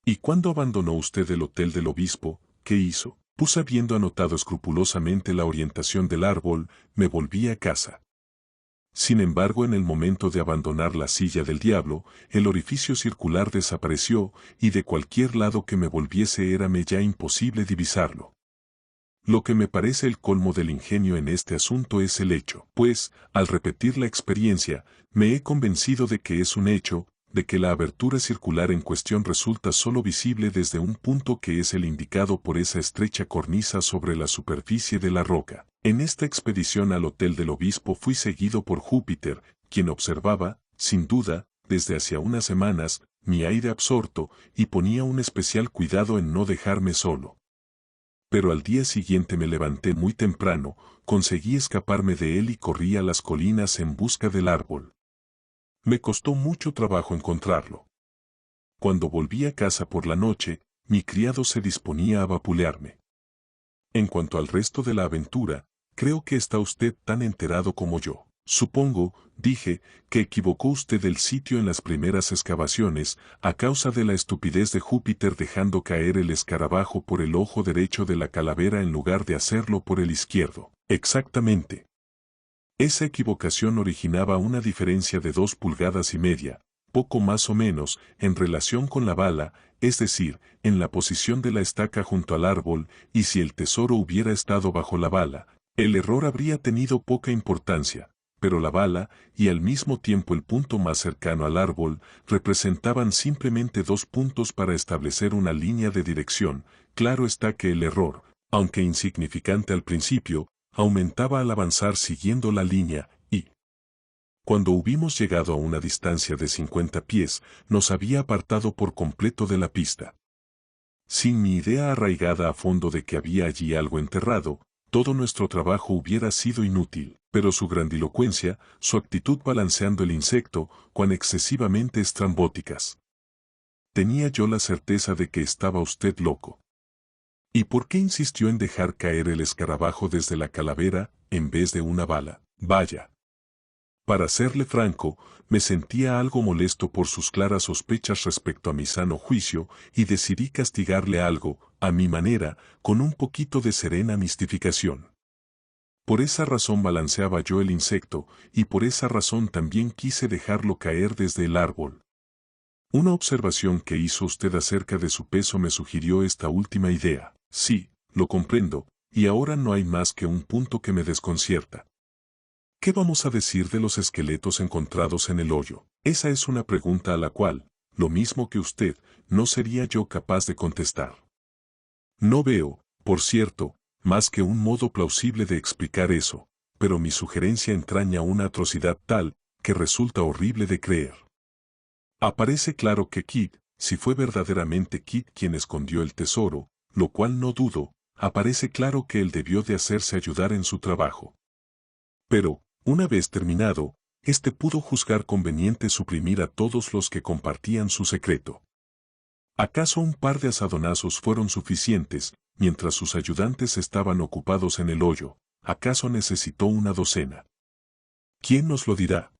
¿Y cuándo abandonó usted el hotel del obispo, qué hizo? Pues habiendo anotado escrupulosamente la orientación del árbol, me volví a casa. Sin embargo, en el momento de abandonar la silla del diablo, el orificio circular desapareció, y de cualquier lado que me volviese érame ya imposible divisarlo. Lo que me parece el colmo del ingenio en este asunto es el hecho, pues, al repetir la experiencia, me he convencido de que es un hecho, de que la abertura circular en cuestión resulta solo visible desde un punto que es el indicado por esa estrecha cornisa sobre la superficie de la roca. En esta expedición al hotel del obispo fui seguido por Júpiter, quien observaba, sin duda, desde hacía unas semanas, mi aire absorto, y ponía un especial cuidado en no dejarme solo. Pero al día siguiente me levanté muy temprano, conseguí escaparme de él y corrí a las colinas en busca del árbol. Me costó mucho trabajo encontrarlo. Cuando volví a casa por la noche, mi criado se disponía a vapulearme. En cuanto al resto de la aventura, creo que está usted tan enterado como yo. Supongo, dije, que equivocó usted el sitio en las primeras excavaciones, a causa de la estupidez de Júpiter dejando caer el escarabajo por el ojo derecho de la calavera en lugar de hacerlo por el izquierdo. Exactamente. Esa equivocación originaba una diferencia de 2,5 pulgadas, poco más o menos, en relación con la bala, es decir, en la posición de la estaca junto al árbol, y si el tesoro hubiera estado bajo la bala, el error habría tenido poca importancia, pero la bala, y al mismo tiempo el punto más cercano al árbol, representaban simplemente 2 puntos para establecer una línea de dirección. Claro está que el error, aunque insignificante al principio, aumentaba al avanzar siguiendo la línea, y cuando hubimos llegado a una distancia de 50 pies, nos había apartado por completo de la pista. Sin mi idea arraigada a fondo de que había allí algo enterrado, todo nuestro trabajo hubiera sido inútil, pero su grandilocuencia, su actitud balanceando el insecto, cuán excesivamente estrambóticas. Tenía yo la certeza de que estaba usted loco. ¿Y por qué insistió en dejar caer el escarabajo desde la calavera, en vez de una bala? Vaya. Para serle franco, me sentía algo molesto por sus claras sospechas respecto a mi sano juicio, y decidí castigarle algo, a mi manera, con un poquito de serena mistificación. Por esa razón balanceaba yo el insecto, y por esa razón también quise dejarlo caer desde el árbol. Una observación que hizo usted acerca de su peso me sugirió esta última idea. Sí, lo comprendo, y ahora no hay más que un punto que me desconcierta. ¿Qué vamos a decir de los esqueletos encontrados en el hoyo? Esa es una pregunta a la cual, lo mismo que usted, no sería yo capaz de contestar. No veo, por cierto, más que un modo plausible de explicar eso, pero mi sugerencia entraña una atrocidad tal, que resulta horrible de creer. Aparece claro que Kidd, si fue verdaderamente Kidd quien escondió el tesoro, lo cual no dudo, aparece claro que él debió de hacerse ayudar en su trabajo. Pero, una vez terminado, pudo juzgar conveniente suprimir a todos los que compartían su secreto. ¿Acaso un par de asadonazos fueron suficientes, mientras sus ayudantes estaban ocupados en el hoyo? ¿Acaso necesitó una docena? ¿Quién nos lo dirá?